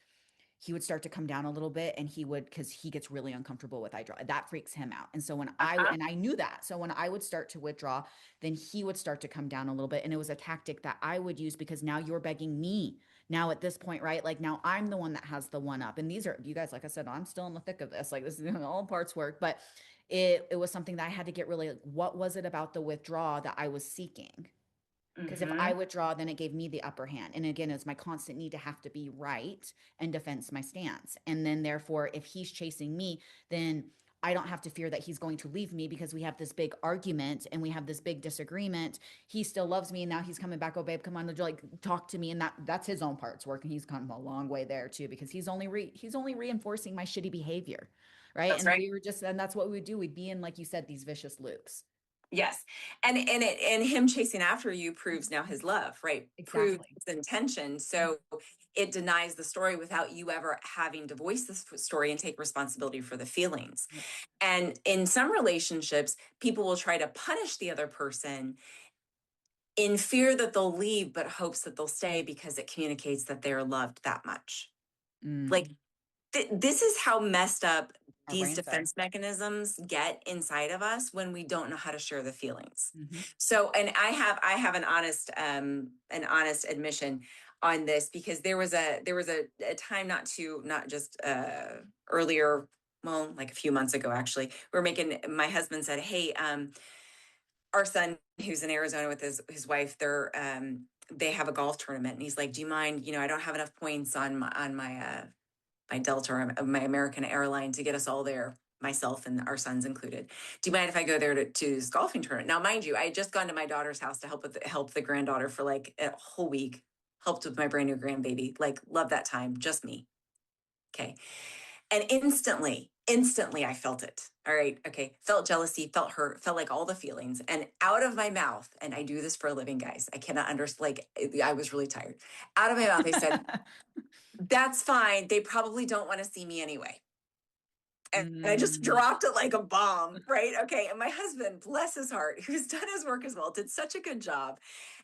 he would start to come down a little bit, and he would, because he gets really uncomfortable with I draw. That freaks him out. And so Uh-huh. and I knew that. So when I would start to withdraw, then he would start to come down a little bit. And it was a tactic that I would use, because now you're begging me now at this point, right? Like now I'm the one that has the one up. And these are, you guys, like I said, I'm still in the thick of this. Like this is all parts work, but it was something that I had to get really, like, what was it about the withdrawal that I was seeking? Because if I Hmm. withdraw, then it gave me the upper hand. And again, it's my constant need to have to be right and defense my stance. And then therefore, if he's chasing me, then I don't have to fear that he's going to leave me, because we have this big argument and we have this big disagreement. He still loves me, and now he's coming back. Oh, babe, come on, like talk to me. And that's his own parts working. He's come a long way there too, because he's only reinforcing my shitty behavior, right? That's And right. we were just, and that's what we would do. We'd be in, like you said, these vicious loops. Yes. And him chasing after you proves now his love, right? Proves Exactly. his intention. So it denies the story without you ever having to voice the story and take responsibility for the feelings. Yep. And in some relationships, people will try to punish the other person in fear that they'll leave, but hopes that they'll stay because it communicates that they're loved that much. Mm. Like this is how messed up Our these brains are. defense mechanisms get inside of us when we don't know how to share the feelings. Hmm. So, and I have an honest admission on this, because there was a time not just earlier, well, like a few months ago actually, my husband said, hey, our son, who's in Arizona with his wife, they have a golf tournament, and he's like, do you mind, I don't have enough points on my Delta or my American airline to get us all there, myself and our sons included. Do you mind if I go there to this golfing tournament? Now, mind you, I had just gone to my daughter's house to help the granddaughter for like a whole week, helped with my brand new grandbaby. Like, love that time, just me. Okay. And instantly I felt it. All right. Okay. Felt jealousy, felt hurt, felt like all the feelings. And out of my mouth, and I do this for a living, guys. I cannot understand. Like, I was really tired. Out of my mouth, I said, that's fine. They probably don't want to see me anyway. And I just Mm. dropped it like a bomb, right? Okay. And my husband, bless his heart, who's done his work as well, did such a good job.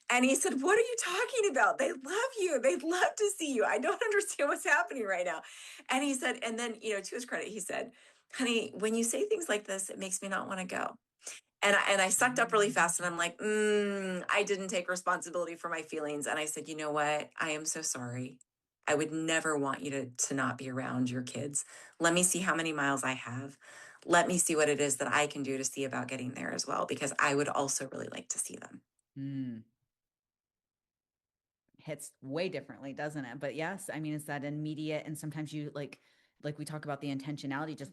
And he said, what are you talking about? They love you. They'd love to see you. I don't understand what's happening right now. And he said, and then, to his credit, he said, honey, when you say things like this, it makes me not want to go. And I sucked up really fast, and I'm like, I didn't take responsibility for my feelings. And I said, you know what? I am so sorry. I would never want you to not be around your kids. Let me see how many miles I have. Let me see what it is that I can do to see about getting there as well, because I would also really like to see them. Mm. Hits way differently, doesn't it? But yes, I mean, it's that immediate, and sometimes you like we talk about the intentionality, just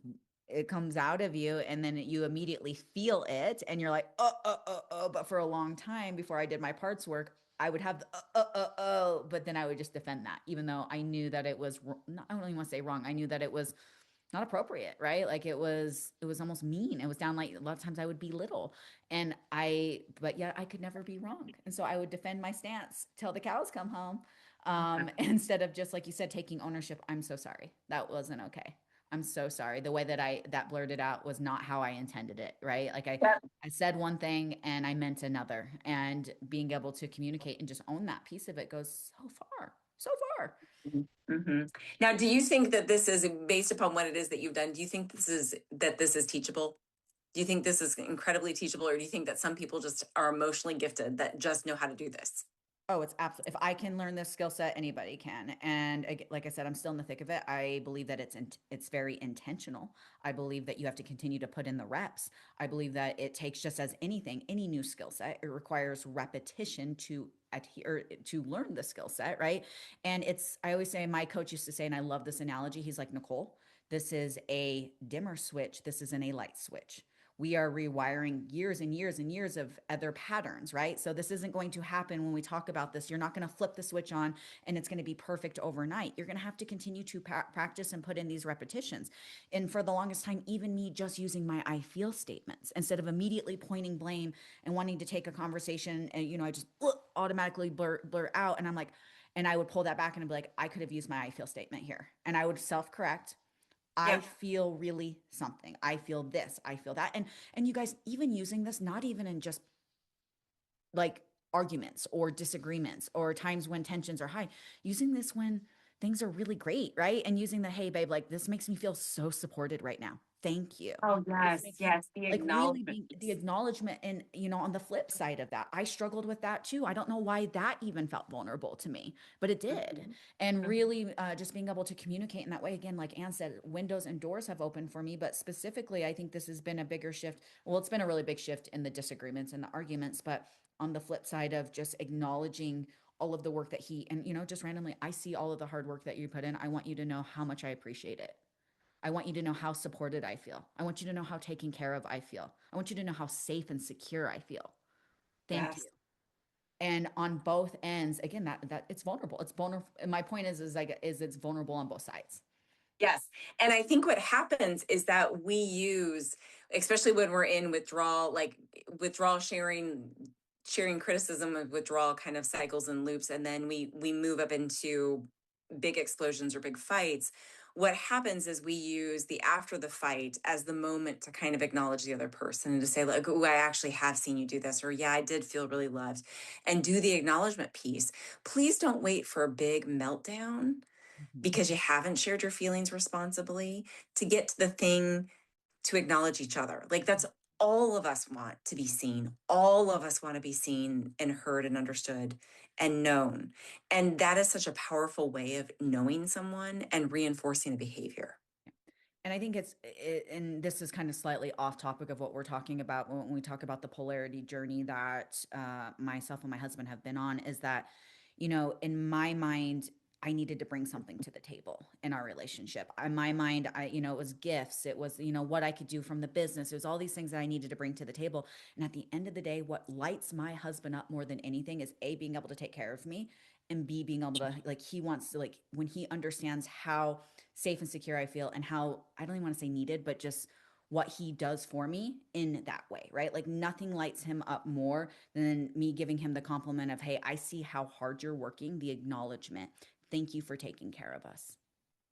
it comes out of you, and then you immediately feel it, and you're like, oh. But for a long time before I did my parts work, I would have the but then I would just defend that, even though I knew that it was not, I don't even want to say wrong. I knew that it was not appropriate, right? Like it was almost mean. It was down, like a lot of times I would belittle. And but yet I could never be wrong. And so I would defend my stance till the cows come home. Instead of just like you said, taking ownership. I'm so sorry. That wasn't okay. I'm so sorry. The way that I blurted out was not how I intended it, right? Like Yeah. I said one thing and I meant another. And being able to communicate and just own that piece of it goes so far. So far. Mhm. Now, do you think that this is based upon what it is that you've done? Do you think this is teachable? Do you think this is incredibly teachable, or do you think that some people just are emotionally gifted that just know how to do this? Oh, it's absolutely. If I can learn this skill set, anybody can. And like I said, I'm still in the thick of it. I believe that it's very intentional. I believe that you have to continue to put in the reps. I believe that it takes, just as anything, any new skill set, it requires repetition to adhere to learn the skill set, right? And I always say, my coach used to say, and I love this analogy. He's like, Nicole, this is a dimmer switch. This isn't a light switch. We are rewiring years and years and years of other patterns, right? So this isn't going to happen when we talk about this. You're not going to flip the switch on and it's going to be perfect overnight. You're going to have to continue to practice and put in these repetitions. And for the longest time, even me just using my I feel statements instead of immediately pointing blame and wanting to take a conversation, and I just automatically blur out, and I'm like, and I would pull that back and I'd be like, I could have used my I feel statement here, and I would self correct. I Yep. feel really something. I feel this. I feel that. And you guys, even using this, not even in just like arguments or disagreements or times when tensions are high, using this when things are really great, right? And using the, hey, babe, like this makes me feel so supported right now. Thank you. Oh, This yes, makes me yes, the like really acknowledgement being the piece. acknowledgement. And, on the flip side of that, I struggled with that too. I don't know why that even felt vulnerable to me, but it did. Mhm, And mhm. really just being able to communicate in that way, again, like Anne said, windows and doors have opened for me. But specifically, I think this has been a bigger shift. Well, it's been a really big shift in the disagreements and the arguments, but on the flip side of just acknowledging all of the work that he and just randomly, I see all of the hard work that you put in. I want you to know how much I appreciate it. I want you to know how supported I feel. I want you to know how taken care of I feel. I want you to know how safe and secure I feel. Thank you. Yes. And on both ends, again, that it's vulnerable. It's vulnerable. And my point is like is it's vulnerable on both sides. Yes. And I think what happens is that we use, especially when we're in withdrawal, like withdrawal sharing criticism of withdrawal kind of cycles and loops, and then we move up into big explosions or big fights. What happens is we use the after the fight as the moment to kind of acknowledge the other person and to say, like, oh, I actually have seen you do this, or yeah, I did feel really loved, and do the acknowledgement piece. Please don't wait for a big meltdown Mhm. because you haven't shared your feelings responsibly to get to the thing to acknowledge each other. Like that's all of us want to be seen. All of us want to be seen and heard and understood and known. And that is such a powerful way of knowing someone and reinforcing a behavior. And I think and this is kind of slightly off topic of what we're talking about when we talk about the polarity journey that myself and my husband have been on, is that, in my mind, I needed to bring something to the table in our relationship. In my mind, it was gifts, it was, what I could do from the business. It was all these things that I needed to bring to the table. And at the end of the day, what lights my husband up more than anything is A, being able to take care of me, and B, being able to, like, he wants to, like, when he understands how safe and secure I feel and how, I don't even want to say needed, but just what he does for me in that way, right? Like nothing lights him up more than me giving him the compliment of, hey, I see how hard you're working, the acknowledgement. Thank you for taking care of us.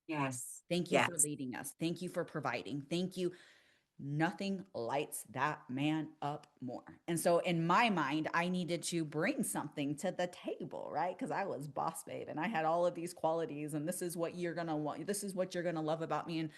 Yes. Thank you for Yes. leading us. Thank you for providing. Thank you. Nothing lights that man up more. And so in my mind, I needed to bring something to the table, right? Because I was boss babe and I had all of these qualities, and this is what you're gonna want. This is what you're gonna love about me. And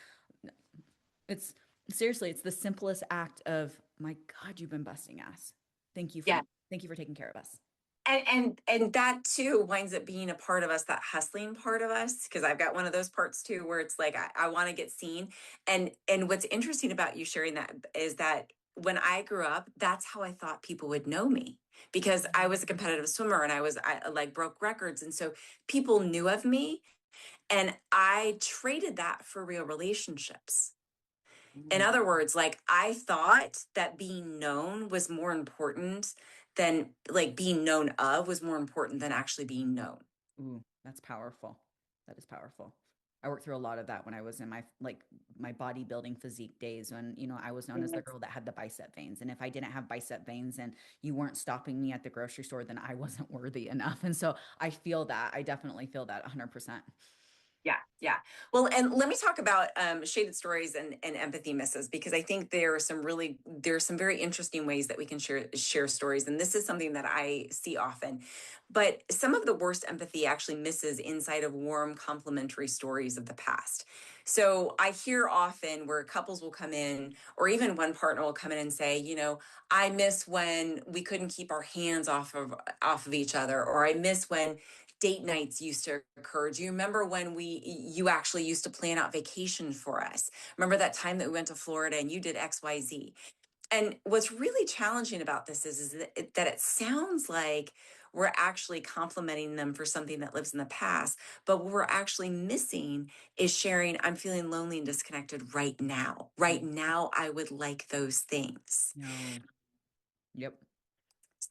it's seriously, it's the simplest act of, my God, you've been busting ass. Thank you for Yeah. thank you for taking care of us. And that too winds up being a part of us, that hustling part of us, because I've got one of those parts too where it's like I want to get seen. And what's interesting about you sharing that is that when I grew up, that's how I thought people would know me, because I was a competitive swimmer and I like broke records, and so people knew of me, and I traded that for real relationships. In Mm, other words, like I thought that being known was more important than, like, being known of was more important than actually being known. ooh, that's powerful. That is powerful. I worked through a lot of that when I was in my bodybuilding physique days, when, I was known as the Yes. girl that had the bicep veins. And if I didn't have bicep veins and you weren't stopping me at the grocery store, then I wasn't worthy enough. And so I feel that. I definitely feel that 100%. Yeah, yeah. Well, and let me talk about shaded stories and empathy misses, because I think there are some very interesting ways that we can share stories, and this is something that I see often. But some of the worst empathy actually misses inside of warm, complimentary stories of the past. So I hear often where couples will come in, or even one partner will come in and say, I miss when we couldn't keep our hands off of each other, or I miss when date nights used to occur. Do you remember when you actually used to plan out vacation for us? Remember that time that we went to Florida and you did XYZ? And what's really challenging about this is that it sounds like we're actually complimenting them for something that lives in the past. But what we're actually missing is sharing, I'm feeling lonely and disconnected right now. Right Mm, now, I would like those things. no. Yep.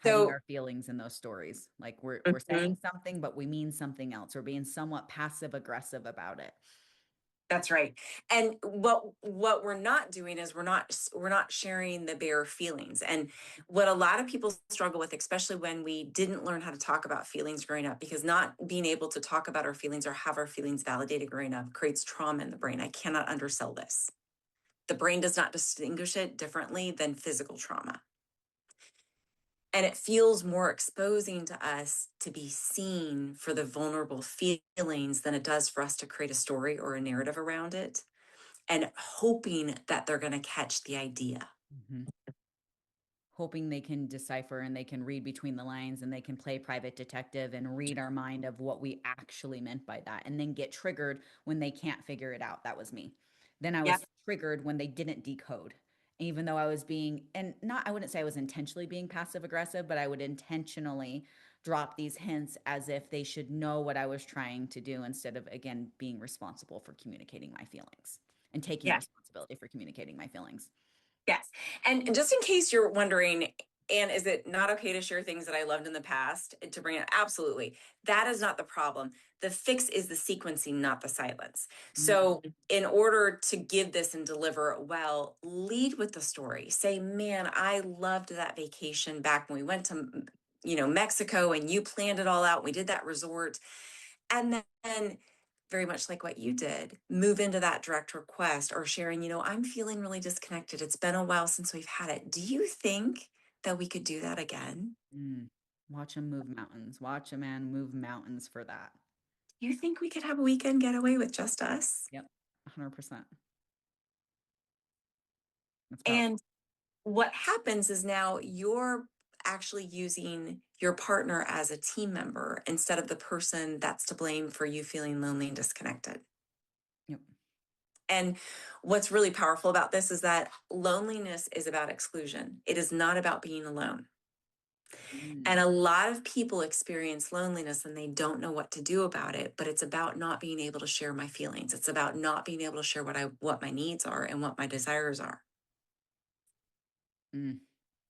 Hiding So, our feelings in those stories. Like we're saying mhm. something, but we mean something else. We're being somewhat passive aggressive about it. That's right. And what we're not doing is we're not sharing the bare feelings. And what a lot of people struggle with, especially when we didn't learn how to talk about feelings growing up, because not being able to talk about our feelings or have our feelings validated growing up creates trauma in the brain. I cannot undersell this. The brain does not distinguish it differently than physical trauma. And it feels more exposing to us to be seen for the vulnerable feelings than it does for us to create a story or a narrative around it and hoping that they're going to catch the idea. Mhm. Hoping they can decipher and they can read between the lines and they can play private detective and read our mind of what we actually meant by that and then get triggered when they can't figure it out. That was me. Then I Yeah. was triggered when they didn't decode. Even though I was being, and not, I wouldn't say I was intentionally being passive aggressive, but I would intentionally drop these hints as if they should know what I was trying to do instead of, again, being responsible for communicating my feelings and taking Yeah. responsibility for communicating my feelings. Yes. And just in case you're wondering, and is it not okay to share things that I loved in the past to bring it? Absolutely. That is not the problem. The fix is the sequencing, not the silence. Mm-hmm. So, in order to give this and deliver it well, lead with the story. Say, man, I loved that vacation back when we went to, Mexico and you planned it all out. We did that resort. And then very much like what you did, move into that direct request or sharing, I'm feeling really disconnected. It's been a while since we've had it. Do you think that we could do that again? Mm. Watch him move mountains. Watch a man move mountains for that. Do you think we could have a weekend getaway with just us? Yep. 100%. That's powerful. And what happens is now you're actually using your partner as a team member instead of the person that's to blame for you feeling lonely and disconnected. Yep. And what's really powerful about this is that loneliness is about exclusion. It is not about being alone. And Mm. a lot of people experience loneliness and they don't know what to do about it, but it's about not being able to share my feelings. It's about not being able to share what my needs are and what my desires are. Mm.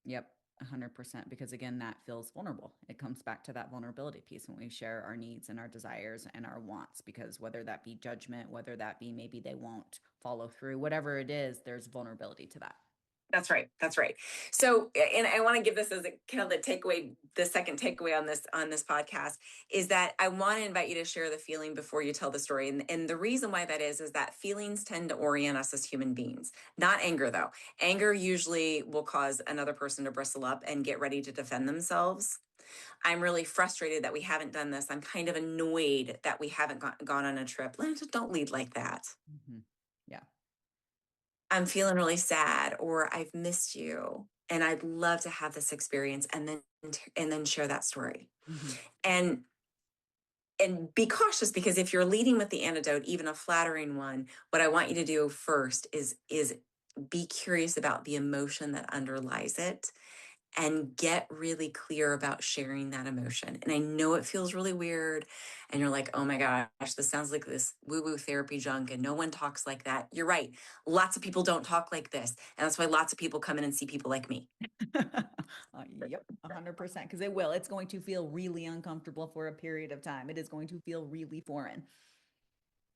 Yep. 100%. Because again, that feels vulnerable. It comes back to that vulnerability piece when we share our needs and our desires and our wants, because whether that be judgment, whether that be maybe they won't follow through, whatever it is, there's vulnerability to that. That's right. That's right. So, and I want to give this as a kind of the takeaway, the second takeaway on this podcast is that I want to invite you to share the feeling before you tell the story. And the reason why that is that feelings tend to orient us as human beings. Not anger though. Anger usually will cause another person to bristle up and get ready to defend themselves. I'm really frustrated that we haven't done this. I'm kind of annoyed that we haven't gone on a trip. Don't lead like that. Mm-hmm. Yeah. I'm feeling really sad or I've missed you and I'd love to have this experience and then share that story. Mm-hmm. And and be cautious because if you're leading with the antidote, even a flattering one, what I want you to do first is be curious about the emotion that underlies it and get really clear about sharing that emotion. And I know it feels really weird. And you're like, oh my gosh, this sounds like this woo woo therapy junk. And no one talks like that. You're right. Lots of people don't talk like this. And that's why lots of people come in and see people like me. Yep, 100%. Because it will. It's going to feel really uncomfortable for a period of time. It is going to feel really foreign.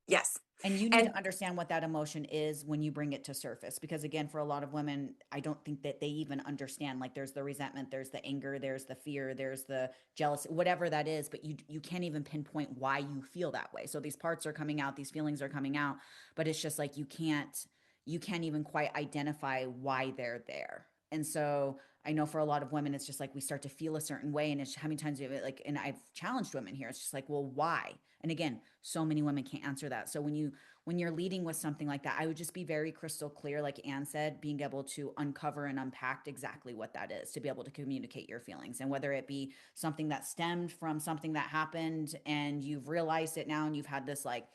Yes. And you need And to understand what that emotion is when you bring it to surface. Because again, for a lot of women, I don't think that they even understand. Like there's the resentment, there's the anger, there's the fear, there's the jealousy, whatever that is, but you can't even pinpoint why you feel that way. So these parts are coming out, these feelings are coming out, but it's just like you can't even quite identify why they're there. And so I know for a lot of women, it's just like we start to feel a certain way. And it's how many times do you like, and I've challenged women here. It's just like, well, why? And again, so many women can't answer that. So when you're leading with something like that, I would just be very crystal clear, like Anne said, being able to uncover and unpack exactly what that is to be able to communicate your feelings. And whether it be something that stemmed from something that happened and you've realized it now and you've had this like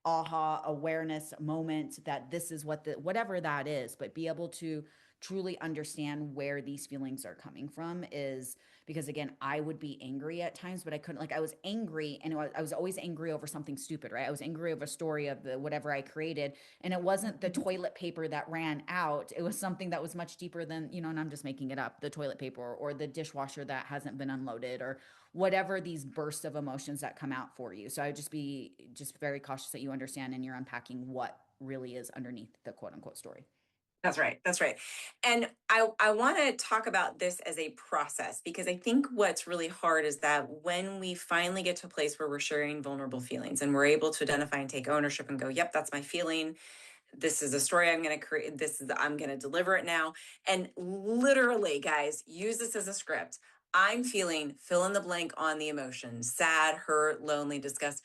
aha awareness moment that this is what the whatever that is, but be able to truly understand where these feelings are coming from is because again I would be angry at times but I couldn't like I was angry and I was always angry over something stupid, right? I was angry over a story of the whatever I created and it wasn't the toilet paper that ran out, it was something that was much deeper than and I'm just making it up, the toilet paper or the dishwasher that hasn't been unloaded or whatever these bursts of emotions that come out for you. So I would just be just very cautious that you understand and you're unpacking what really is underneath the quote unquote story. that's right. That's right. And I want to talk about this as a process because I think what's really hard is that when we finally get to a place where we're sharing vulnerable feelings and we're able to identify and take ownership and go, yep, that's my feeling. This is a story I'm going to create. I'm going to deliver it now. And literally, guys, use this as a script. I'm feeling fill in the blank on the emotions, sad, hurt, lonely, disgust,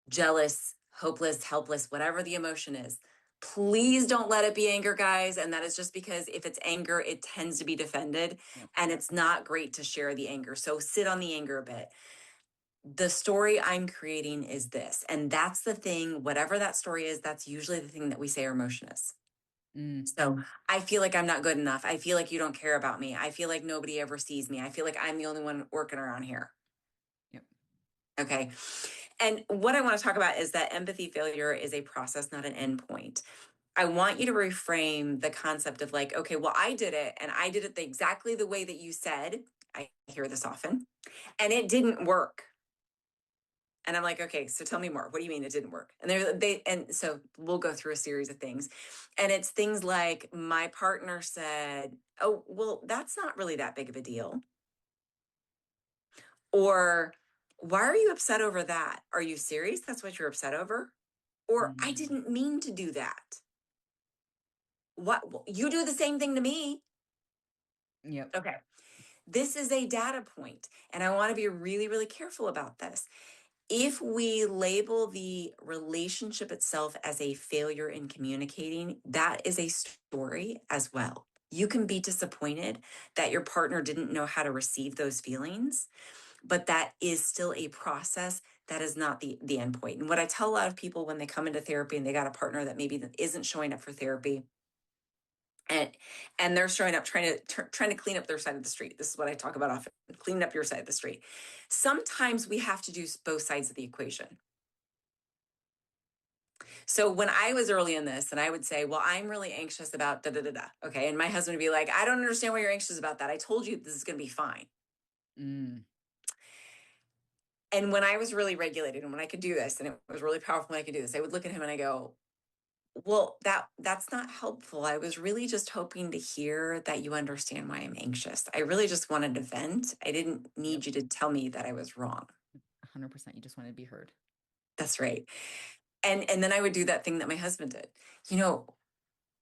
jealous, hopeless, helpless, whatever the emotion is. Please don't let it be anger, guys. And that is just because if it's anger, it tends to be defended Yep. and it's not great to share the anger. So sit on the anger a bit. The story I'm creating is this. And that's the thing, whatever that story is, that's usually the thing that we say our emotion is. Mm. So I feel like I'm not good enough. I feel like you don't care about me. I feel like nobody ever sees me. I feel like I'm the only one working around here. Yep. Okay. And what I want to talk about is that empathy failure is a process, not an endpoint. I want you to reframe the concept of like, okay, well, I did it and I did it exactly the way that you said. I hear this often, and it didn't work. And I'm like, okay, so tell me more. What do you mean it didn't work? And and so we'll go through a series of things. And it's things like my partner said, oh, well, that's not really that big of a deal. Or why are you upset over that? Are you serious? That's what you're upset over? Or I Mm. didn't mean to do that. What you do the same thing to me. Yep. Okay. This is a data point, and I want to be really, really careful about this. If we label the relationship itself as a failure in communicating, that is a story as well. You can be disappointed that your partner didn't know how to receive those feelings, but that is still a process. That is not the end point. And what I tell a lot of people when they come into therapy and they got a partner that maybe isn't showing up for therapy, and they're showing up trying to clean up their side of the street. This is what I talk about often: cleaning up your side of the street. Sometimes we have to do both sides of the equation. So when I was early in this, and I would say, well, I'm really anxious about da da da da. Okay. And my husband would be like, I don't understand why you're anxious about that. I told you this is going to be fine. Mm. And when I was really regulated and when I could do this, and it was really powerful when I could do this, I would look at him and I go, well, that's not helpful. I was really just hoping to hear that you understand why I'm anxious. I really just wanted to vent. I didn't Yep. need you to tell me that I was wrong. 100%. You just want to be heard. That's right. And then I would do that thing that my husband did. You know,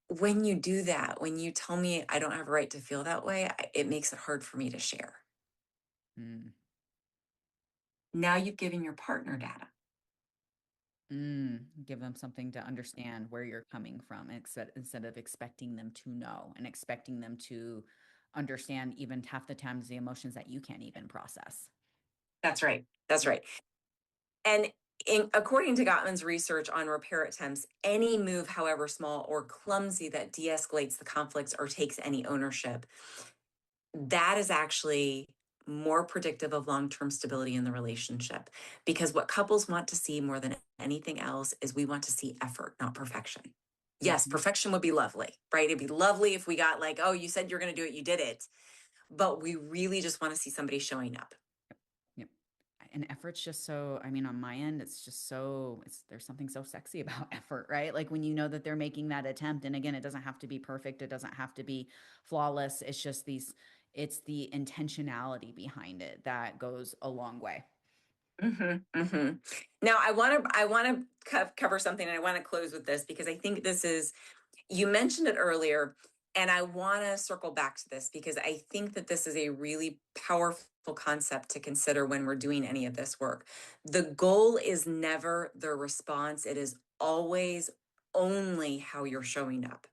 when you do that, when you tell me I don't have a right to feel that way, it makes it hard for me to share. Mm. Now you've given your partner data. Give them something to understand where you're coming from, instead of expecting them to know and expecting them to understand even half the times the emotions that you can't even process. That's right. That's right. And according to Gottman's research on repair attempts, any move, however small or clumsy, that de escalates the conflict or takes any ownership, that is actually more predictive of long term stability in the relationship. Because what couples want to see more than anything else is we want to see effort, not perfection. Yes, Mhm. perfection would be lovely, right? It'd be lovely if we got like, oh, you said you're going to do it, you did it. But we really just want to see somebody showing up. Yep. And effort's just so, I mean, on my end, it's just so, there's something so sexy about effort, right? Like when you know that they're making that attempt. And again, it doesn't have to be perfect. It doesn't have to be flawless. It's just it's the intentionality behind it that goes a long way. Now, I want to cover something, and I want to close with this because I think this is, you mentioned it earlier, and I want to circle back to this because I think that this is a really powerful concept to consider when we're doing any of this work. The goal is never the response, it is always only how you're showing up.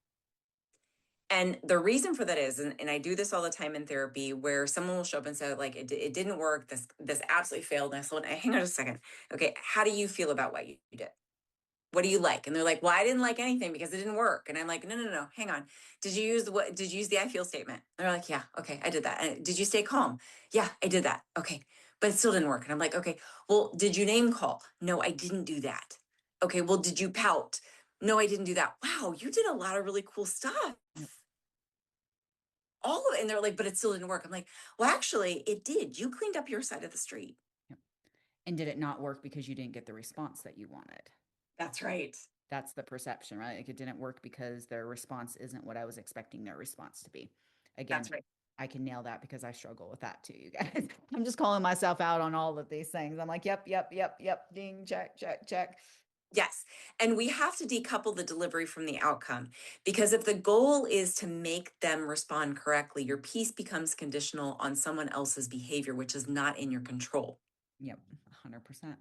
And the reason for that is, and I do this all the time in therapy, where someone will show up and say, like, it didn't work. This absolutely failed. And I said, hang on just a second. Okay, how do you feel about what you did? What do you like? And they're like, well, I didn't like anything because it didn't work. And I'm like, no, no, no, hang on. Did you use the I feel statement? And they're like, yeah, okay, I did that. And did you stay calm? Yeah, I did that. Okay. But it still didn't work. And I'm like, okay, well, did you name call? No, I didn't do that. Okay, well, did you pout? No, I didn't do that. Wow, you did a lot of really cool stuff. Yep. All of it. And they're like, but it still didn't work. I'm like, well, actually, it did. You cleaned up your side of the street. Yep. And did it not work because you didn't get the response that you wanted? That's right. That's the perception, right? Like it didn't work because their response isn't what I was expecting their response to be. Again, That's right. I can nail that because I struggle with that too, you guys. I'm just calling myself out on all of these things. I'm like, yep, yep, yep, yep, ding, check, check, check. Yes. And we have to decouple the delivery from the outcome because if the goal is to make them respond correctly, your peace becomes conditional on someone else's behavior, which is not in your control. Yep, 100%.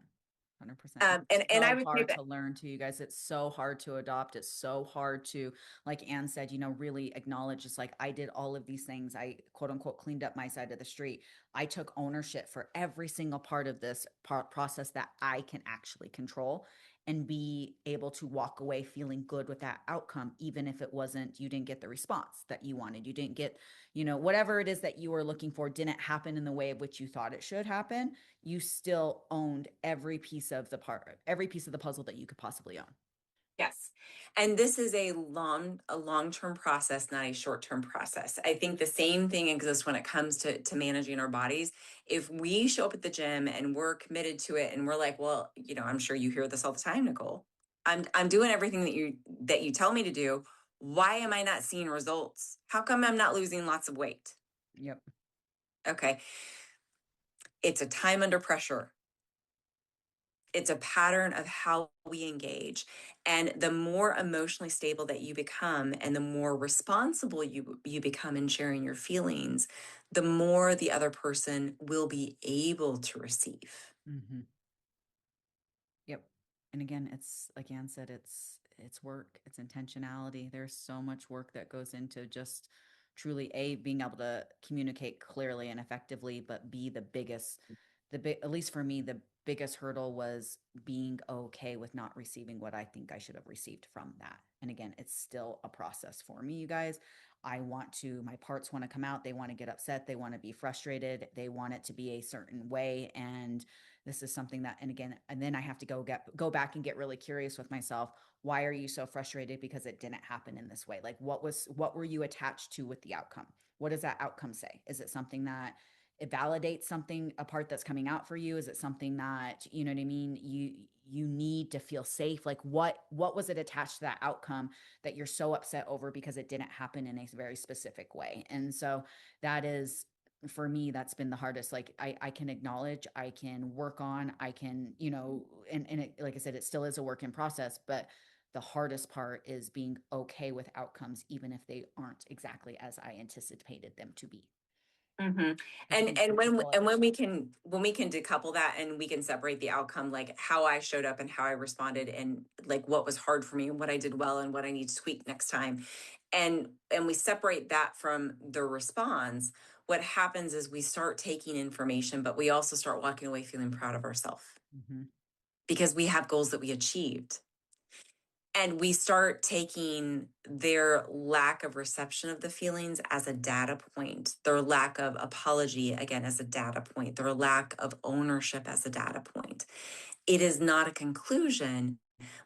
100%. And it's And I so would say hard that, to learn to you guys. It's so hard to adopt. It's so hard to, like Anne said, really acknowledge it's like I did all of these things. I quote unquote cleaned up my side of the street. I took ownership for every single part of this process that I can actually control and be able to walk away feeling good with that outcome, even if it wasn't, you didn't get the response that you wanted. You didn't get, whatever it is that you were looking for didn't happen in the way of which you thought it should happen. You still owned every piece of the puzzle that you could possibly own. yes. And this is a long-term process, not a short-term process. I think the same thing exists when it comes to managing our bodies. If we show up at the gym and we're committed to it and we're like, well, I'm sure you hear this all the time, Nicole. I'm doing everything that you tell me to do. Why am I not seeing results? How come I'm not losing lots of weight? Yep. Okay. It's a time under pressure. It's a pattern of how we engage. And the more emotionally stable that you become and the more responsible you become in sharing your feelings, the more the other person will be able to receive. Mm-hmm. Yep. And again, it's like Ann said, it's work, it's intentionality. There's so much work that goes into just truly being able to communicate clearly and effectively, but at least for me, the biggest hurdle was being okay with not receiving what I think I should have received from that. And again, it's still a process for me, you guys. My parts want to come out, they want to get upset, they want to be frustrated, they want it to be a certain way. And this is something that, and again, and then I have to go back and get really curious with myself. Why are you so frustrated because it didn't happen in this way? Like what were you attached to with the outcome? What does that outcome say? Is it something that it validates something, a part that's coming out for you? Is it something that, you know what I mean, you need to feel safe? Like what was it attached to that outcome that you're so upset over because it didn't happen in a very specific way? And so that is, for me, that's been the hardest. Like I can acknowledge, I can work on, I can, and it, like I said, it still is a work in process, but the hardest part is being okay with outcomes, even if they aren't exactly as I anticipated them to be. Mhm. Which means And when control and everything. when we can decouple that and we can separate the outcome, like how I showed up and how I responded and like what was hard for me and what I did well and what I need to tweak next time. And we separate that from the response, what happens is we start taking information, but we also start walking away feeling proud of ourselves Mm-hmm. because we have goals that we achieved. And we start taking their lack of reception of the feelings as a data point, their lack of apology, again, as a data point, their lack of ownership as a data point. It is not a conclusion,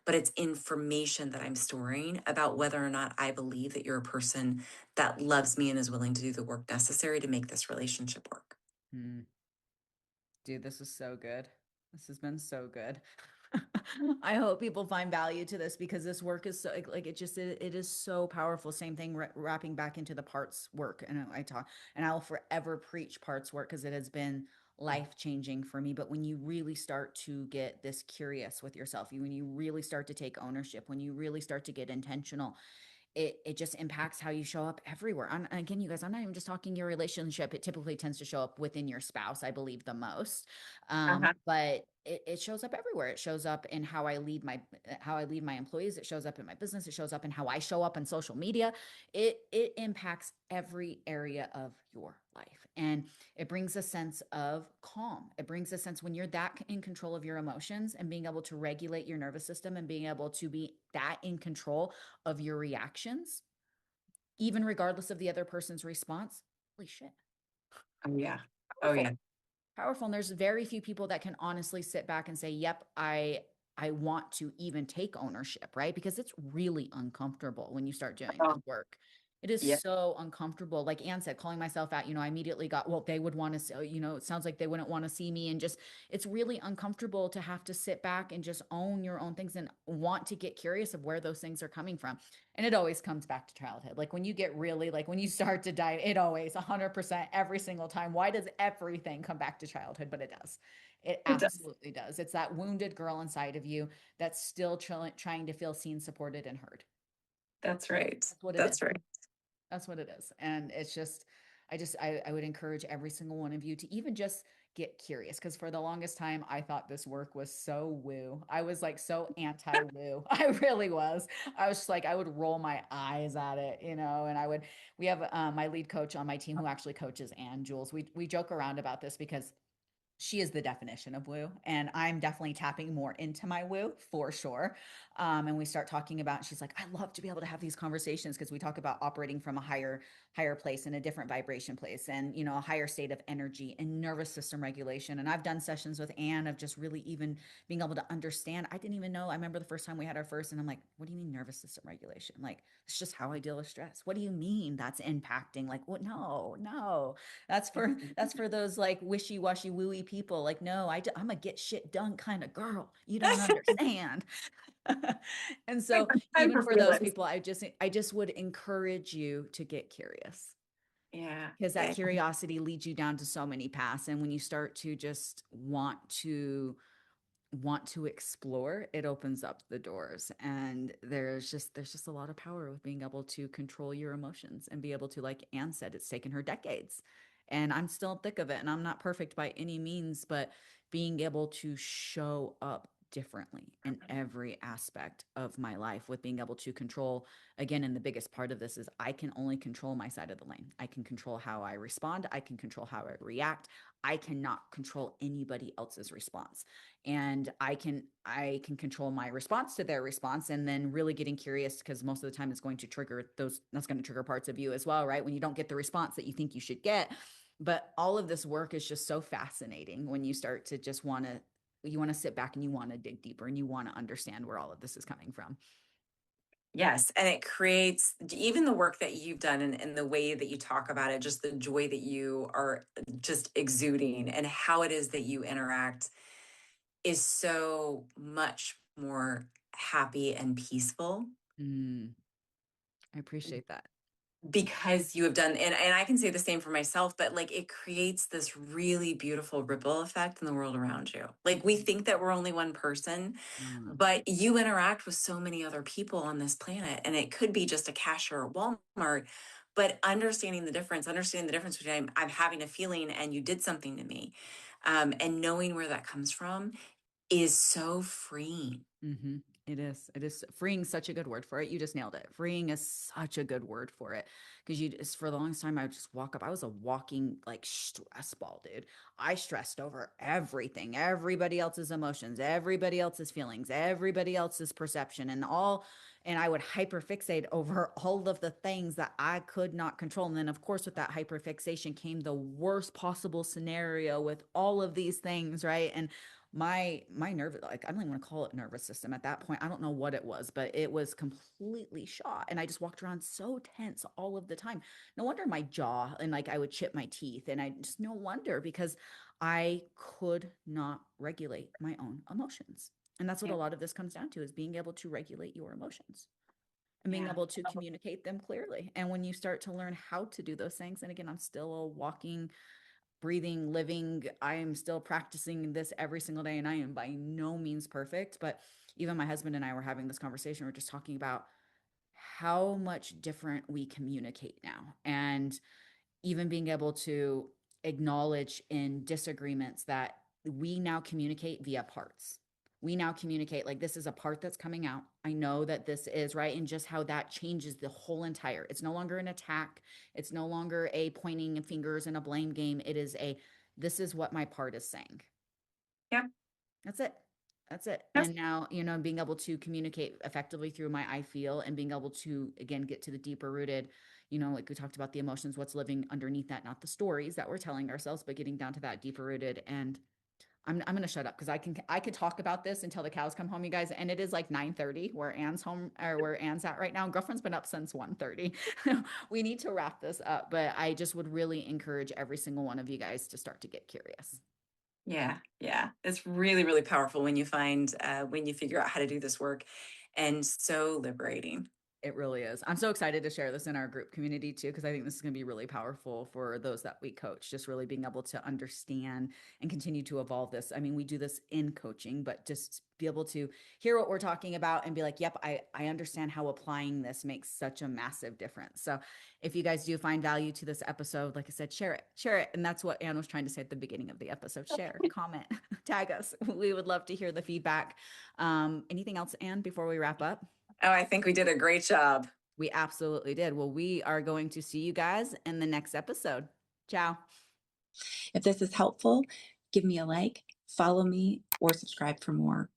but it's information that I'm storing about whether or not I believe that you're a person that loves me and is willing to do the work necessary to make this relationship work. Mm. Dude, this is so good. This has been so good. I hope people find value to this because this work is so like it is so powerful. Same thing wrapping back into the parts work. And and I'll forever preach parts work because it has been life changing for me. But when you really start to get this curious with yourself, when you really start to take ownership, when you really start to get intentional, it just impacts how you show up everywhere. And again, you guys, I'm not even just talking your relationship. It typically tends to show up within your spouse, I believe, the most. Uh-huh. But it shows up everywhere. It shows up in how I lead my employees. It shows up in my business. It shows up in how I show up on social media. It impacts every area of your life. And it brings a sense of calm. It brings a sense when you're that in control of your emotions and being able to regulate your nervous system and being able to be that in control of your reactions, even regardless of the other person's response. Holy shit. Oh, yeah. Oh, Powerful. yeah. Powerful. And there's very few people that can honestly sit back and say, yep, I want to even take ownership, right? Because it's really uncomfortable when you start doing this work. It is Yeah. so uncomfortable. Like Ann said, calling myself out, I immediately got, well, they would want to, it sounds like they wouldn't want to see me. And just, it's really uncomfortable to have to sit back and just own your own things and want to get curious of where those things are coming from. And it always comes back to childhood. Like when you get really, like when you start to dive, it always 100% every single time. Why does everything come back to childhood? But it does. It It does. absolutely does. It's that wounded girl inside of you that's still trying to feel seen, supported, and heard. That's right. That's what it is. That's right. That's what it is. And it's just, I would encourage every single one of you to even just get curious. Cause for the longest time, I thought this work was so woo. I was like so anti woo. I really was. I was just like, I would roll my eyes at it, and we have my lead coach on my team who actually coaches Ann Jules. We joke around about this because she is the definition of woo, and I'm definitely tapping more into my woo for sure. And we start talking about, she's like, I love to be able to have these conversations because we talk about operating from a higher place, in a different vibration place, and a higher state of energy and nervous system regulation. And I've done sessions with Anne of just really even being able to understand. I didn't even know. I remember the first time we had our first, and I'm like, what do you mean nervous system regulation? Like, it's just how I deal with stress. What do you mean that's impacting? Like, what? No, no, that's for those like wishy-washy wooey people. Like, no, I'm a get shit done kind of girl. You don't understand. And so I even for those realize. people, I just would encourage you to get curious, Yeah. because that Yeah. curiosity leads you down to so many paths. And when you start to just want to explore, it opens up the doors. And there's just a lot of power with being able to control your emotions and be able to, like Anne said, it's taken her decades. And I'm still in thick of it, and I'm not perfect by any means, but being able to show up differently in every aspect of my life, with being able to control, again, and the biggest part of this is I can only control my side of the lane. I can control how I respond, I can control how I react. I cannot control anybody else's response. And I can control my response to their response, and then really getting curious, because most of the time it's going to trigger that's going to trigger parts of you as well, right? When you don't get the response that you think you should get. But all of this work is just so fascinating when you start to just want to sit back and you want to dig deeper and you want to understand where all of this is coming from. Yes. And it creates even the work that you've done, and the way that you talk about it, just the joy that you are just exuding, and how it is that you interact is so much more happy and peaceful Mm, I appreciate that. because you have done, and I can say the same for myself, but like it creates this really beautiful ripple effect in the world around you. Like we think that we're only one person, Mm, but you interact with so many other people on this planet, and it could be just a cashier at Walmart, but understanding the difference between I'm having a feeling and you did something to me, and knowing where that comes from is so freeing. mm-hmm. It is. It is freeing, such a good word for it. You just nailed it. Freeing is such a good word for it. Because for the longest time, I would just walk up. I was a walking like stress ball, dude. I stressed over everything, everybody else's emotions, everybody else's feelings, everybody else's perception, and I would hyperfixate over all of the things that I could not control. And then, of course, with that hyperfixation came the worst possible scenario with all of these things, right? And my nerve, like, I don't even want to call it nervous system at that point. I don't know what it was, but it was completely shot, and I just walked around so tense all of the time. No wonder my jaw, and like I would chip my teeth, and I just, no wonder, because I could not regulate my own emotions. And that's what Yeah. a lot of this comes down to, is being able to regulate your emotions and being Yeah. able to communicate them clearly. And when you start to learn how to do those things, and again, I'm still a walking, breathing, living, I am still practicing this every single day, and I am by no means perfect. But even my husband and I were having this conversation. We're just talking about how much different we communicate now, and even being able to acknowledge in disagreements that we now communicate via parts. We now communicate like, this is a part that's coming out. I know that this is right. And just how that changes the whole entire, it's no longer an attack. It's no longer a pointing fingers and a blame game. It is this is what my part is saying. Yep. That's it. That's it. Yes. And now, being able to communicate effectively through my I feel, and being able to, again, get to the deeper rooted, like we talked about the emotions, what's living underneath that, not the stories that we're telling ourselves, but getting down to that deeper rooted. And I'm gonna shut up because I could talk about this until the cows come home, you guys. And it is like 9:30 where Anne's home or where Anne's at right now. Girlfriend's been up since 1:30. We need to wrap this up, but I just would really encourage every single one of you guys to start to get curious. Yeah, yeah. It's really, really powerful when you find when you figure out how to do this work, and so liberating. It really is. I'm so excited to share this in our group community too, because I think this is going to be really powerful for those that we coach, just really being able to understand and continue to evolve this. I mean, we do this in coaching, but just be able to hear what we're talking about and be like, yep, I understand how applying this makes such a massive difference. So if you guys do find value to this episode, like I said, share it, share it. And that's what Anne was trying to say at the beginning of the episode. Share, comment, tag us. We would love to hear the feedback. Anything else, Anne, before we wrap up? Oh, I think we did a great job. We absolutely did. Well, we are going to see you guys in the next episode. Ciao. If this is helpful, give me a like, follow me, or subscribe for more.